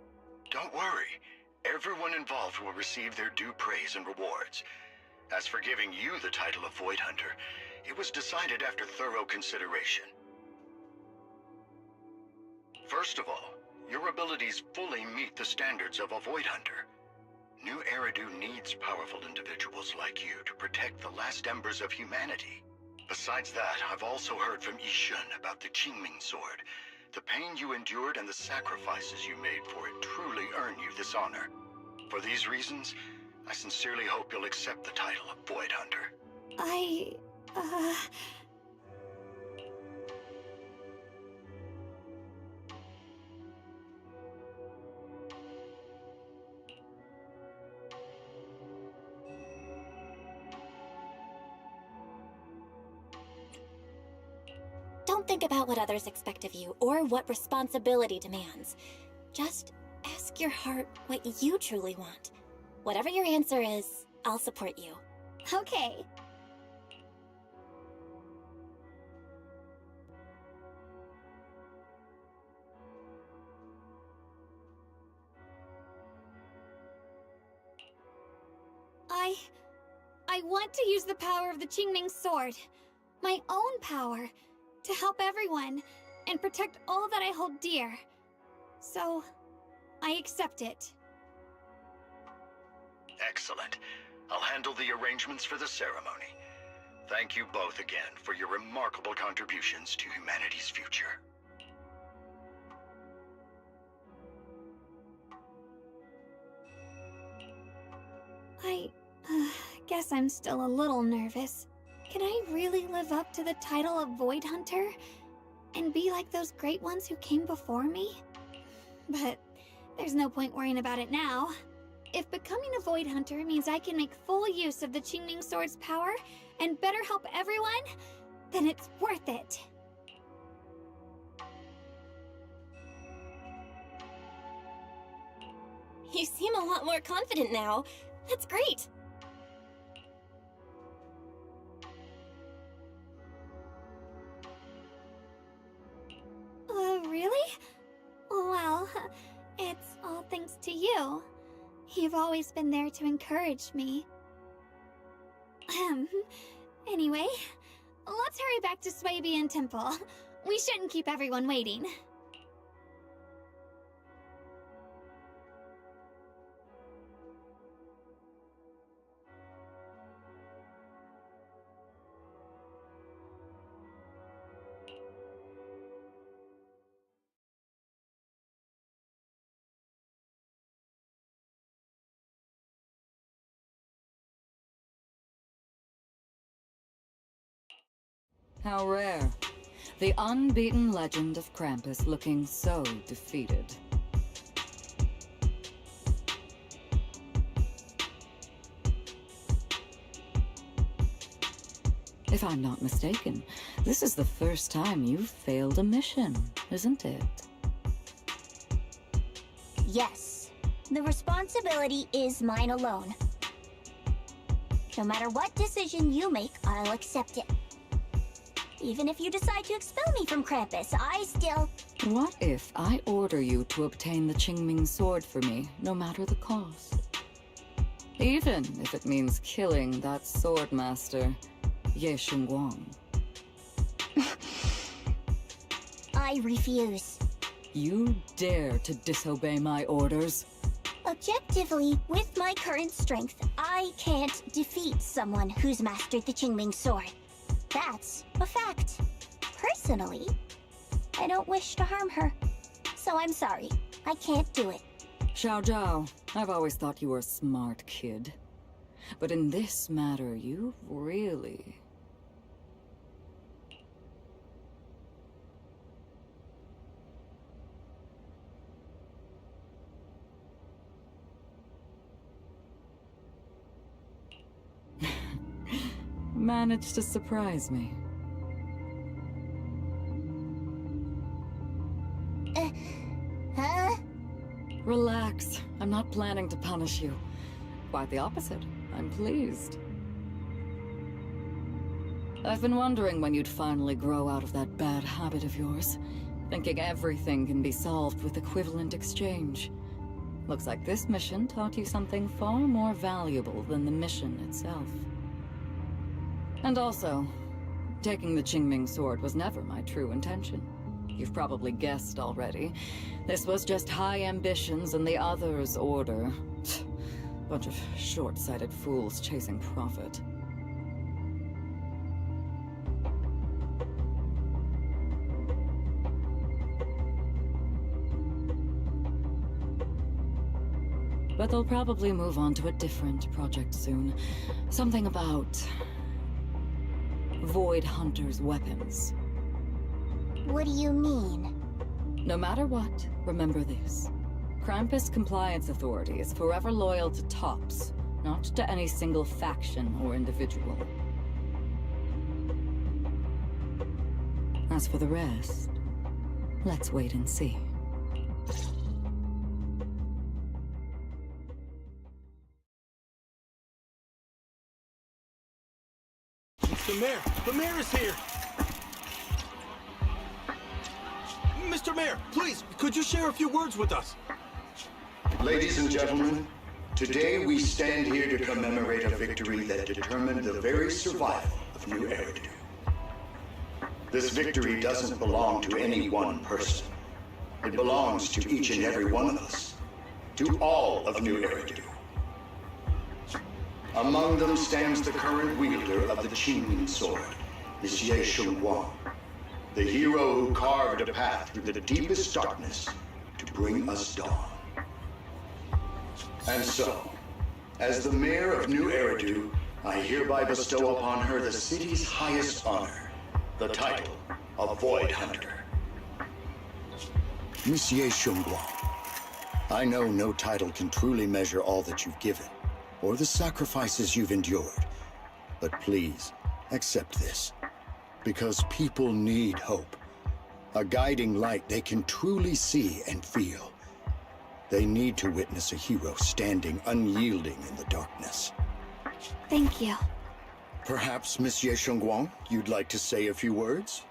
Don't worry. Everyone involved will receive their due praise and rewards. As for giving you the title of Void Hunter, it was decided after thorough consideration. First of all, your abilities fully meet the standards of a Void Hunter. New Eridu needs powerful individuals like you to protect the last embers of humanity. Besides that, I've also heard from Yishun about the Qingming Sword. The pain you endured and the sacrifices you made for it truly earn you this honor. For these reasons, I sincerely hope you'll accept the title of Void Hunter. Don't think about what others expect of you or what responsibility demands. Just ask your heart what you truly want. Whatever your answer is, I'll support you. Okay. I want to use the power of the Qingming Sword, my own power, to help everyone and protect all that I hold dear. So, I accept it. Excellent. I'll handle the arrangements for the ceremony. Thank you both again for your remarkable contributions to humanity's future. I guess I'm still a little nervous. Can I really live up to the title of Void Hunter? And be like those great ones who came before me? But there's no point worrying about it now. If becoming a Void Hunter means I can make full use of the Qingming Sword's power and better help everyone, then it's worth it. You seem a lot more confident now. That's great. Really? Well, it's all thanks to you. You've always been there to encourage me. Anyway, let's hurry back to Swabian Temple. We shouldn't keep everyone waiting. How rare. The unbeaten legend of Krampus looking so defeated. If I'm not mistaken, this is the first time you've failed a mission, isn't it? Yes. The responsibility is mine alone. No matter what decision you make, I'll accept it. Even if you decide to expel me from Krampus, I still... What if I order you to obtain the Qingming Sword for me, no matter the cost? Even if it means killing that swordmaster, Ye Shengguang. I refuse. You dare to disobey my orders? Objectively, with my current strength, I can't defeat someone who's mastered the Qingming Sword. That's a fact. Personally, I don't wish to harm her. So I'm sorry. I can't do it. Xiao Zhao, I've always thought you were a smart kid. But in this matter, you really... managed to surprise me. Relax. I'm not planning to punish you. Quite the opposite. I'm pleased. I've been wondering when you'd finally grow out of that bad habit of yours, thinking everything can be solved with equivalent exchange. Looks like this mission taught you something far more valuable than the mission itself. And also, taking the Qingming sword was never my true intention. You've probably guessed already. This was just high ambitions and the others' order. Bunch of short-sighted fools chasing profit. But they'll probably move on to a different project soon. Something about Void Hunter's weapons. What do you mean? No matter what, remember this. Krampus Compliance Authority is forever loyal to TOPS, not to any single faction or individual. As for the rest, let's wait and see. The mayor is here! Mr. Mayor, please, could you share a few words with us? Ladies and gentlemen, today we stand here to commemorate a victory that determined the very survival of New Eridu. This victory doesn't belong to any one person. It belongs to each and every one of us. To all of New Eridu. Among them stands the current wielder of the Qingming sword, Monsieur Shengguang, the hero who carved a path through the deepest darkness to bring us dawn. And so, as the mayor of New Eridu, I hereby bestow upon her the city's highest honor, the title of Void Hunter. Monsieur Shengguang, I know no title can truly measure all that you've given, or the sacrifices you've endured. But please, accept this. Because people need hope. A guiding light they can truly see and feel. They need to witness a hero standing unyielding in the darkness. Thank you. Perhaps, Monsieur Shengguang, you'd like to say a few words?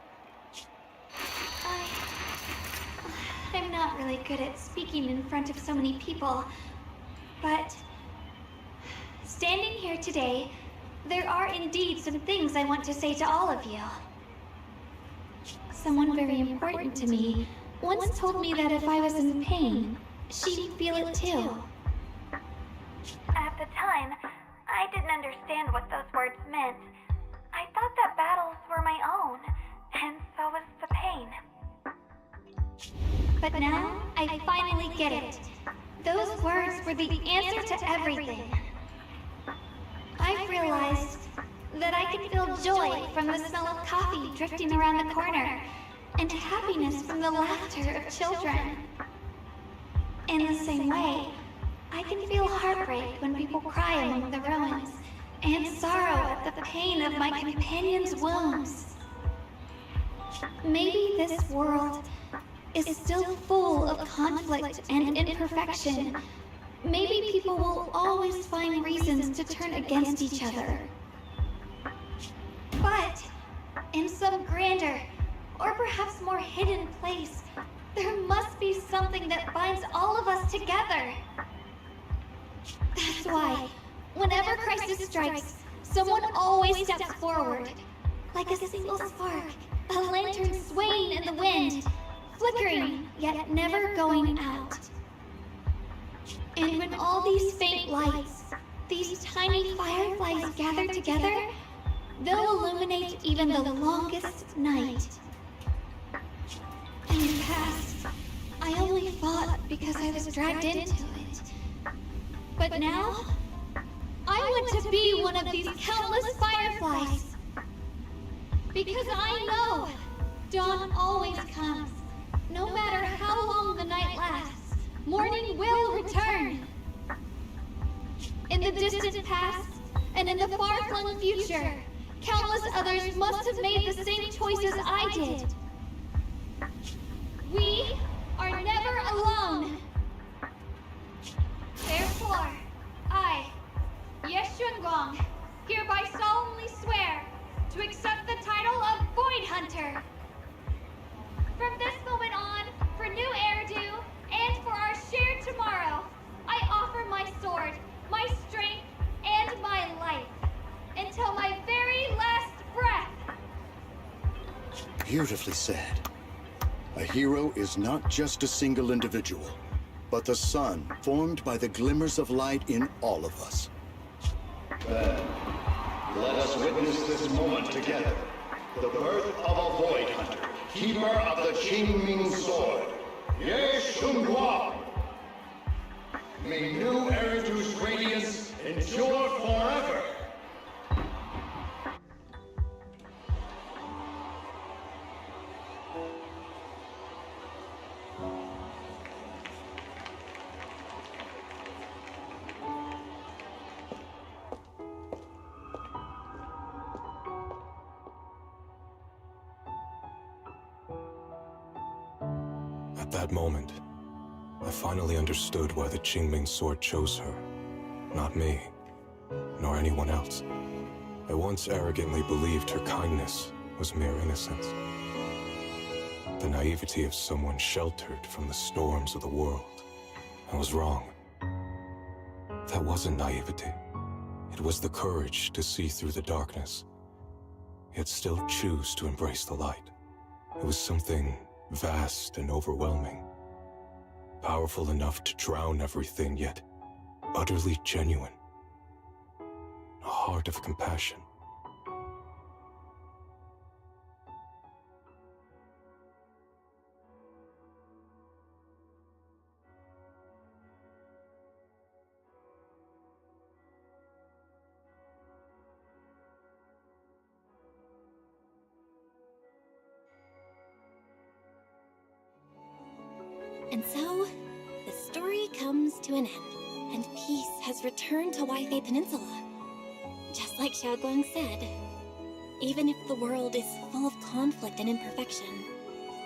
I'm not really good at speaking in front of so many people, but standing here today, there are indeed some things I want to say to all of you. Someone very important to me once told me that if I was in pain, she'd feel it too. At the time, I didn't understand what those words meant. I thought that battles were my own, and so was the pain. But now, I finally get it. Those words were the answer to everything. I've realized that I can feel joy from the smell of coffee drifting around the corner, and happiness from the laughter of children. In the same way, I can feel heartbreak when people cry among the ruins, and sorrow at the pain of my companions' wounds. Maybe this world is still full of conflict and imperfection. Maybe people will always find reasons to turn against each other. But in some grander, or perhaps more hidden place, there must be something that binds all of us together. That's why, whenever crisis strikes, someone always steps forward. Like a single spark, a lantern swaying in the wind, flickering, yet never going out. And when all these faint lights, these tiny fireflies gather together, they'll illuminate even the longest night. In the past, I only fought because I was dragged into it. But now, I want to be one of these countless fireflies. Because I know dawn always comes. No matter how long the night lasts, morning will return. In the distant past, and in the far-flung future, countless others must have made the same choices I did. We are never alone. Yeshunguang, hereby solemnly swear to accept the title of Void Hunter. From this moment on, for new Eridu, and for our shared tomorrow, I offer my sword, my strength, and my life, until my very last breath. Beautifully said. A hero is not just a single individual, but the sun formed by the glimmers of light in all of us. Then, let us witness this moment together. The birth of a Void Hunter, keeper of the Qingming Sword, Ye Shunguang. May new Eridu's radiance endure forever. At that moment, I finally understood why the Qingming Sword chose her. Not me, nor anyone else. I once arrogantly believed her kindness was mere innocence. The naivety of someone sheltered from the storms of the world. I was wrong. That wasn't naivety. It was the courage to see through the darkness, yet still choose to embrace the light. It was something vast and overwhelming. Powerful enough to drown everything, yet utterly genuine. A heart of compassion. And so, the story comes to an end, and peace has returned to Waifei Peninsula. Just like Xiaoguang said, even if the world is full of conflict and imperfection,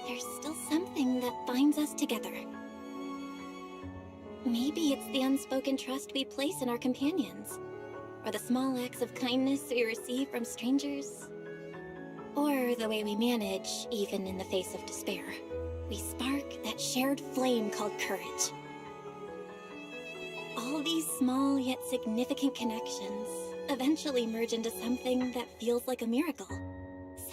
there's still something that binds us together. Maybe it's the unspoken trust we place in our companions, or the small acts of kindness we receive from strangers, or the way we manage even in the face of despair. We spark that shared flame called courage. All these small yet significant connections eventually merge into something that feels like a miracle.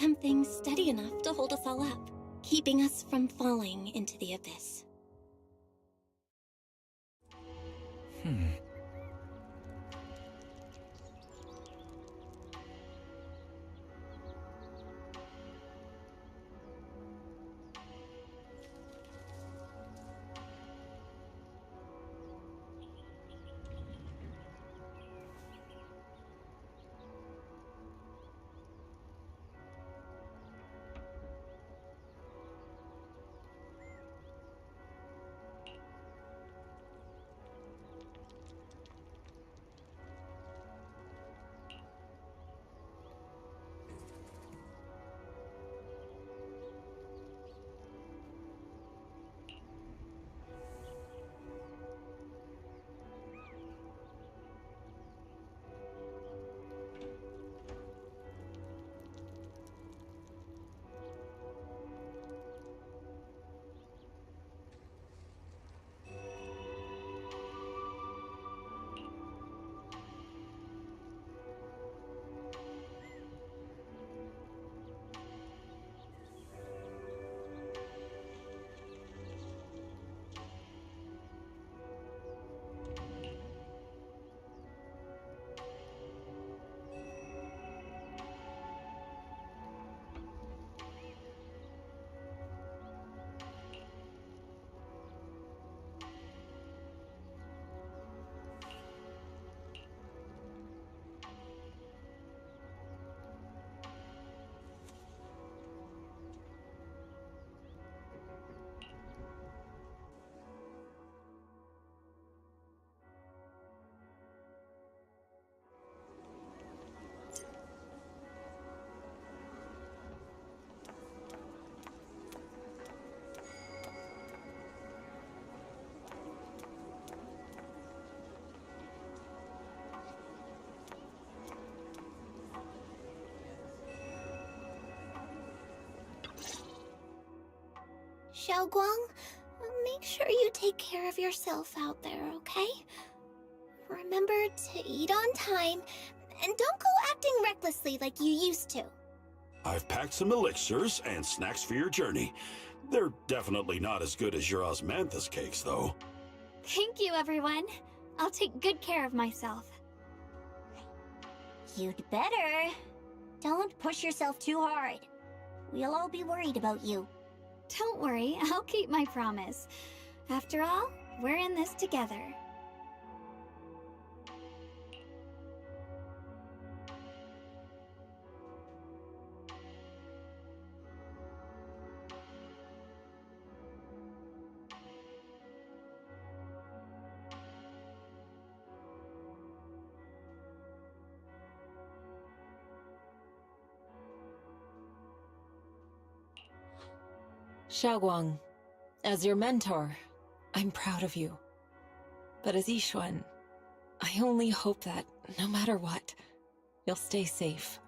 Something steady enough to hold us all up, keeping us from falling into the abyss. Xiaoguang. Make sure you take care of yourself out there, okay? Remember to eat on time, and don't go acting recklessly like you used to. I've packed some elixirs and snacks for your journey. They're definitely not as good as your osmanthus cakes, though. Thank you, everyone. I'll take good care of myself. You'd better. Don't push yourself too hard. We'll all be worried about you. Don't worry, I'll keep my promise. After all, we're in this together. Xiaoguang, as your mentor, I'm proud of you. But as Yixuan, I only hope that, no matter what, you'll stay safe.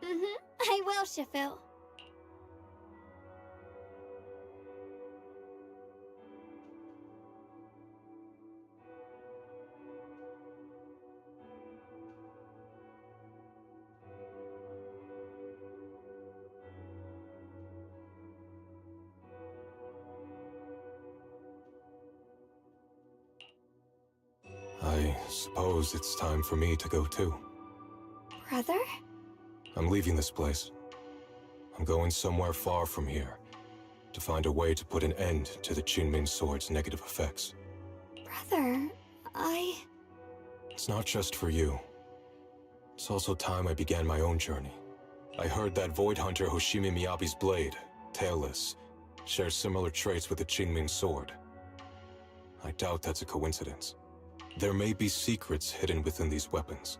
I will, Shifu. I suppose it's time for me to go too. Brother? I'm leaving this place. I'm going somewhere far from here, to find a way to put an end to the Qingming Sword's negative effects. Brother, It's not just for you. It's also time I began my own journey. I heard that Void Hunter Hoshimi Miyabi's blade, Tailless, shares similar traits with the Qingming Sword. I doubt that's a coincidence. There may be secrets hidden within these weapons.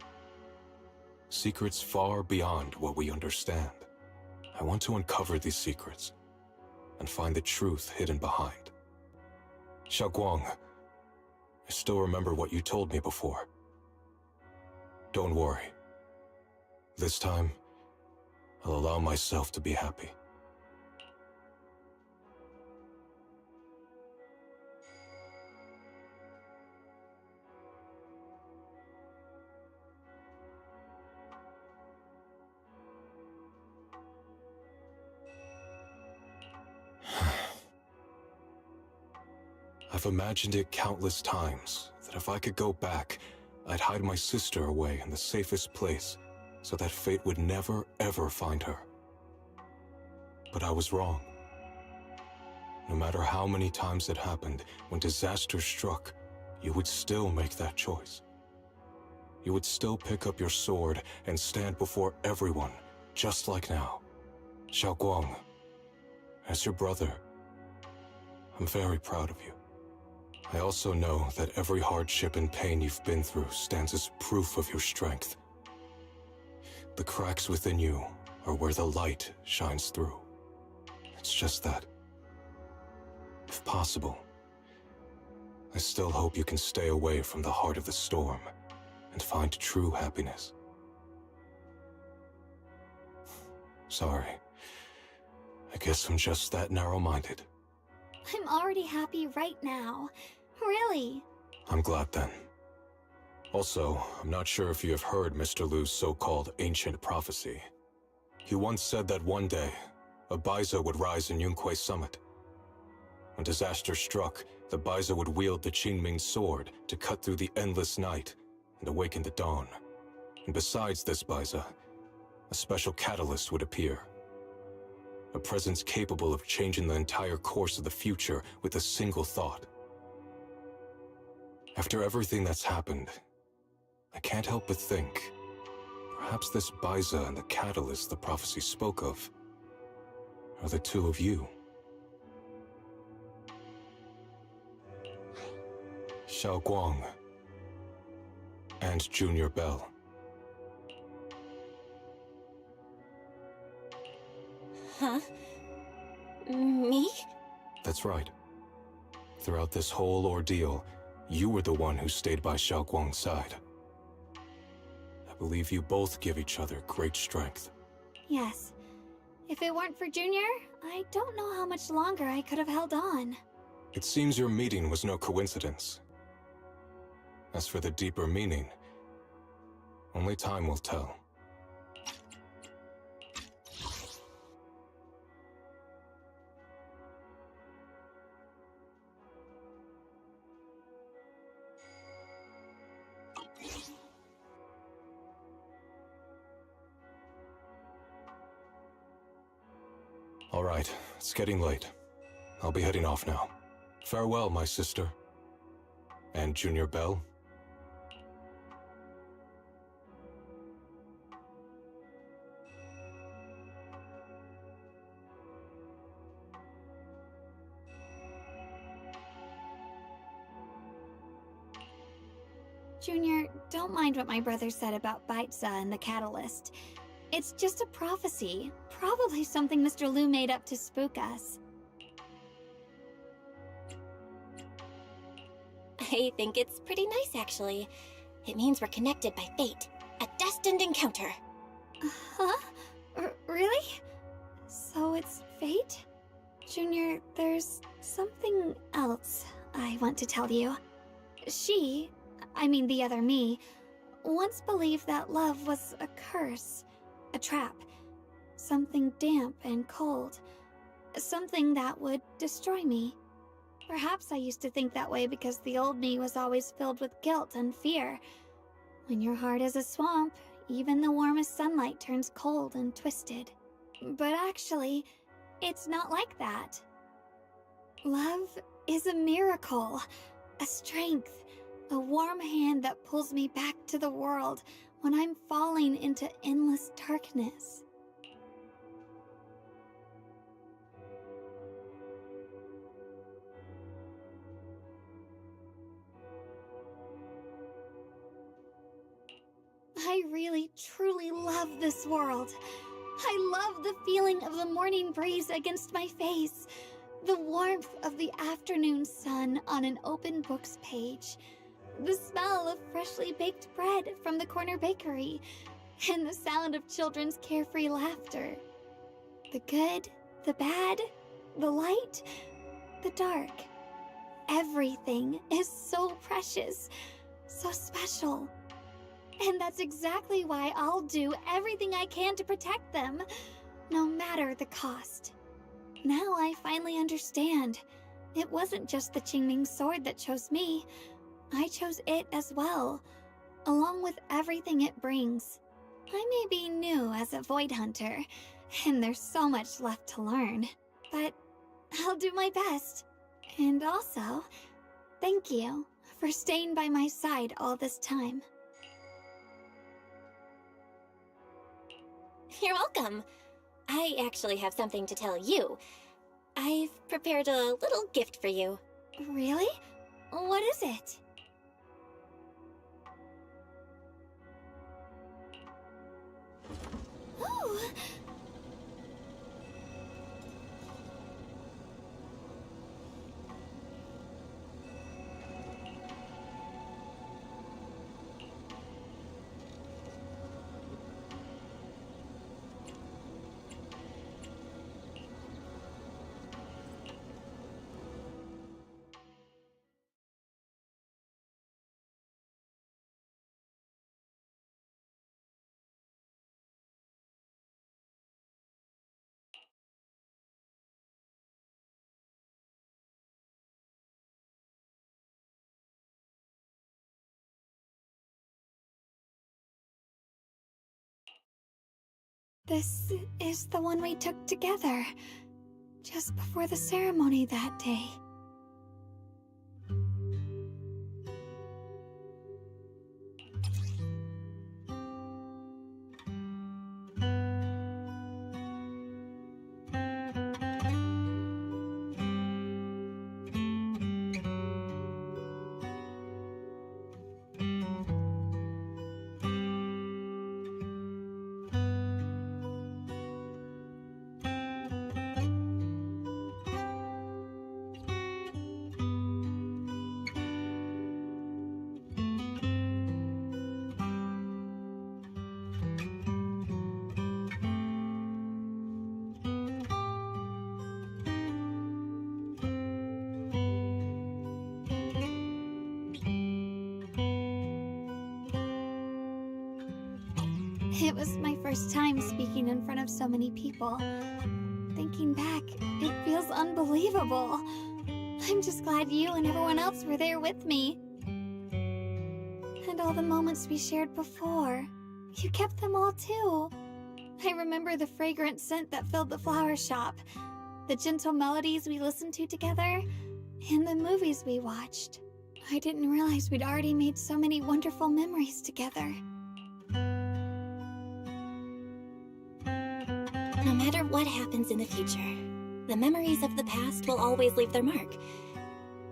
Secrets far beyond what we understand. I want to uncover these secrets and find the truth hidden behind. Xiaoguang, I still remember what you told me before. Don't worry. This time, I'll allow myself to be happy. I've imagined it countless times, that if I could go back, I'd hide my sister away in the safest place, so that fate would never, ever find her. But I was wrong. No matter how many times it happened, when disaster struck, you would still make that choice. You would still pick up your sword and stand before everyone, just like now. Xiaoguang, as your brother, I'm very proud of you. I also know that every hardship and pain you've been through stands as proof of your strength. The cracks within you are where the light shines through. It's just that, if possible, I still hope you can stay away from the heart of the storm and find true happiness. Sorry. I guess I'm just that narrow-minded. I'm already happy right now. Really. I'm glad then. Also, I'm not sure if you have heard Mr. Liu's so-called ancient prophecy. He once said that one day, a Baiza would rise in Yunque Summit. When disaster struck, the Baiza would wield the Qingming Sword to cut through the endless night and awaken the dawn. And besides this Baiza, a special catalyst would appear. A presence capable of changing the entire course of the future with a single thought. After everything that's happened, I can't help but think, perhaps this Baiza and the catalyst the prophecy spoke of are the two of you. Xiaoguang and Junior Bell. Huh? Me? That's right. Throughout this whole ordeal, you were the one who stayed by Xiaoguang's side. I believe you both give each other great strength. Yes. If it weren't for Junior, I don't know how much longer I could have held on. It seems your meeting was no coincidence. As for the deeper meaning, only time will tell. All right, it's getting late. I'll be heading off now. Farewell, my sister. And Junior Bell. Junior, don't mind what my brother said about Baitza and the Catalyst. It's just a prophecy. Probably something Mr. Liu made up to spook us. I think it's pretty nice, actually. It means we're connected by fate. A destined encounter. Huh? Really? So it's fate? Junior, there's something else I want to tell you. I mean the other me, once believed that love was a curse, a trap, something damp and cold, something that would destroy me. Perhaps I used to think that way because the old me was always filled with guilt and fear. When your heart is a swamp, even the warmest sunlight turns cold and twisted. But actually, it's not like that. Love is a miracle, a strength, a warm hand that pulls me back to the world when I'm falling into endless darkness. I really, truly love this world. I love the feeling of the morning breeze against my face, the warmth of the afternoon sun on an open book's page, the smell of freshly baked bread from the corner bakery, and the sound of children's carefree laughter. The good, the bad, the light, the dark. Everything is so precious, so special. And that's exactly why I'll do everything I can to protect them, no matter the cost. Now I finally understand. It wasn't just the Qingming sword that chose me. I chose it as well, along with everything it brings. I may be new as a Void Hunter, and there's so much left to learn, but I'll do my best. And also, thank you for staying by my side all this time. You're welcome. I actually have something to tell you. I've prepared a little gift for you. Really? What is it? Ooh! This is the one we took together, just before the ceremony that day. It was my first time speaking in front of so many people. Thinking back, it feels unbelievable. I'm just glad you and everyone else were there with me. And all the moments we shared before. You kept them all too. I remember the fragrant scent that filled the flower shop, the gentle melodies we listened to together, and the movies we watched. I didn't realize we'd already made so many wonderful memories together. No matter what happens in the future, the memories of the past will always leave their mark.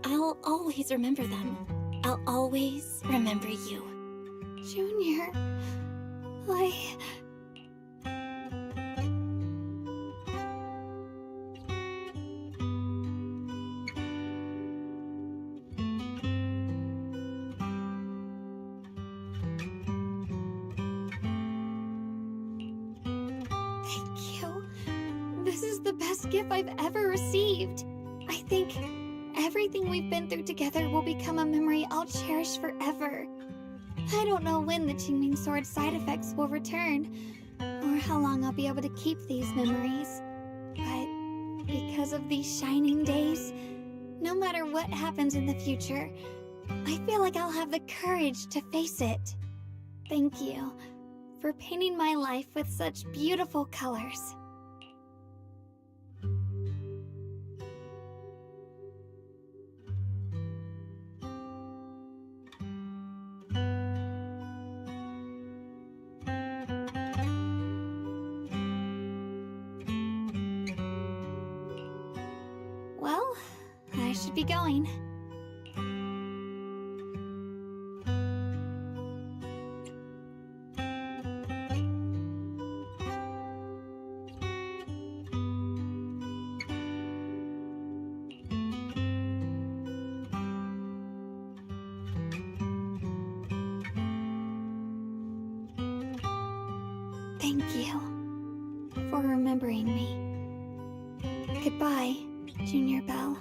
I'll always remember them. I'll always remember you. Junior, Thank you. This is the best gift I've ever received. I think everything we've been through together will become a memory I'll cherish forever. I don't know when the Qingming Sword side effects will return, or how long I'll be able to keep these memories. But because of these shining days, no matter what happens in the future, I feel like I'll have the courage to face it. Thank you for painting my life with such beautiful colors. Well, I should be going. Thank you for remembering me. Goodbye, Junior Belle.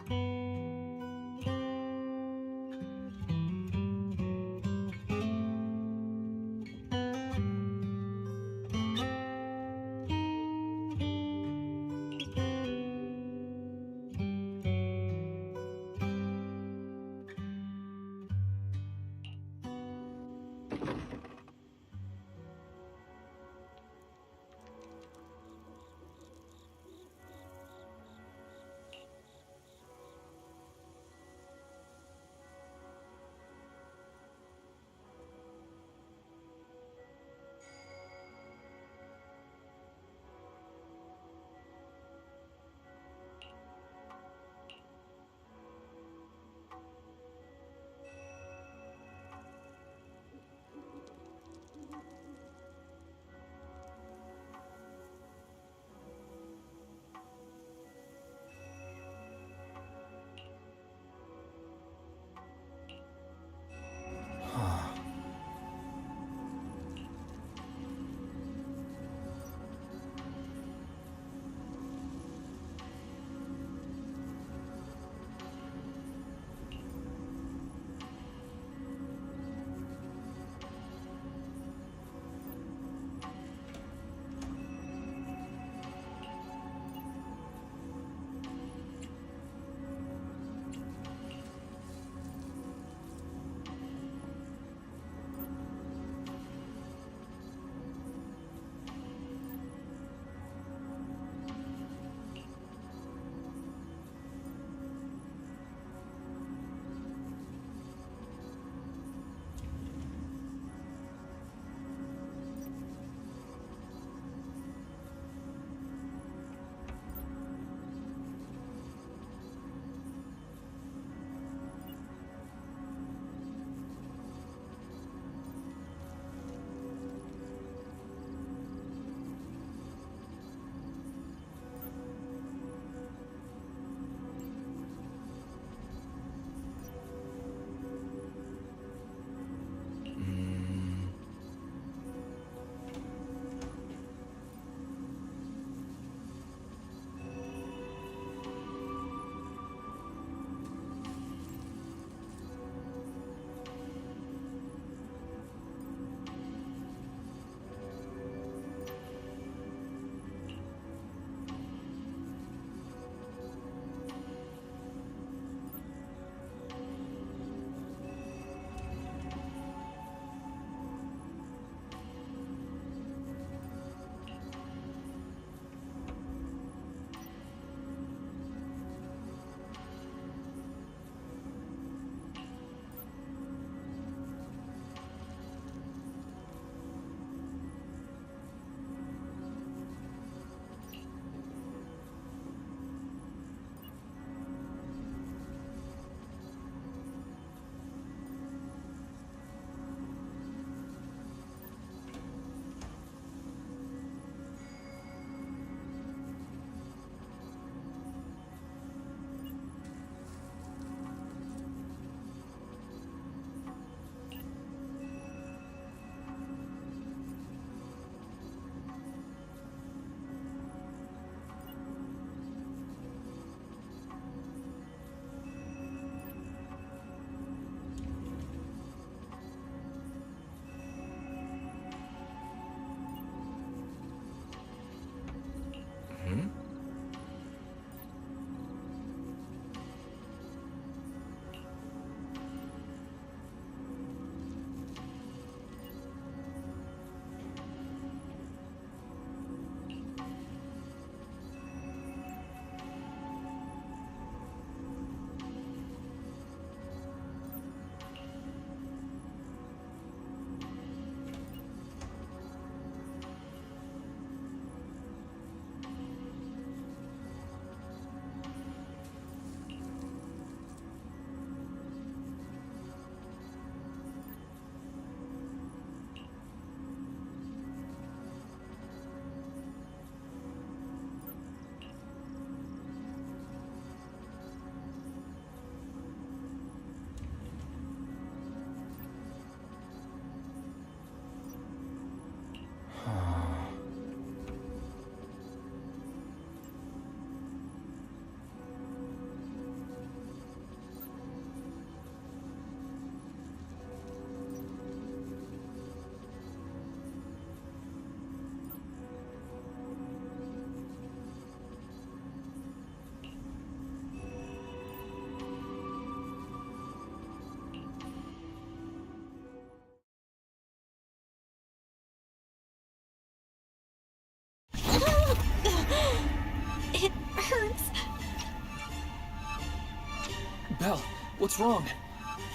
Belle, what's wrong?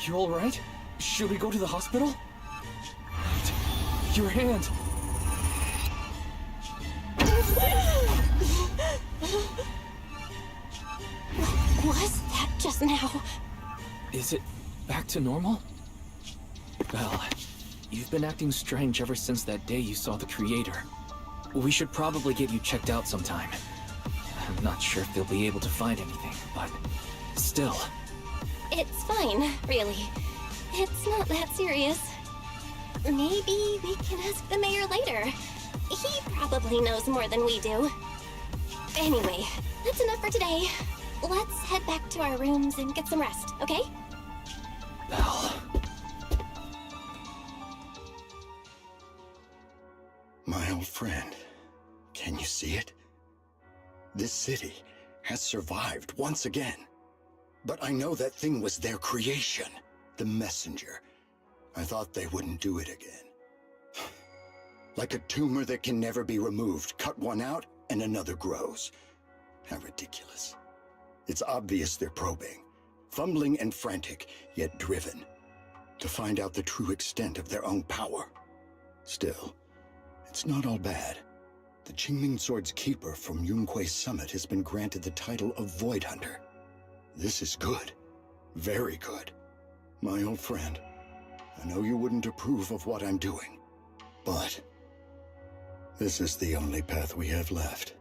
You alright? Should we go to the hospital? Wait, your hand! What was that just now? Is it back to normal? Belle, you've been acting strange ever since that day you saw the Creator. We should probably get you checked out sometime. I'm not sure if they'll be able to find anything, but still. It's fine, really. It's not that serious. Maybe we can ask the mayor later. He probably knows more than we do. Anyway, that's enough for today. Let's head back to our rooms and get some rest, okay? Belle. My old friend, can you see it? This city has survived once again. But I know that thing was their creation, the messenger. I thought they wouldn't do it again. Like a tumor that can never be removed. Cut one out and another grows. How ridiculous. It's obvious they're probing, fumbling and frantic, yet driven, to find out the true extent of their own power. Still, it's not all bad. The Qingming Sword's keeper from Yunkui's summit has been granted the title of Void Hunter. This is good. Very good. My old friend, I know you wouldn't approve of what I'm doing, but this is the only path we have left.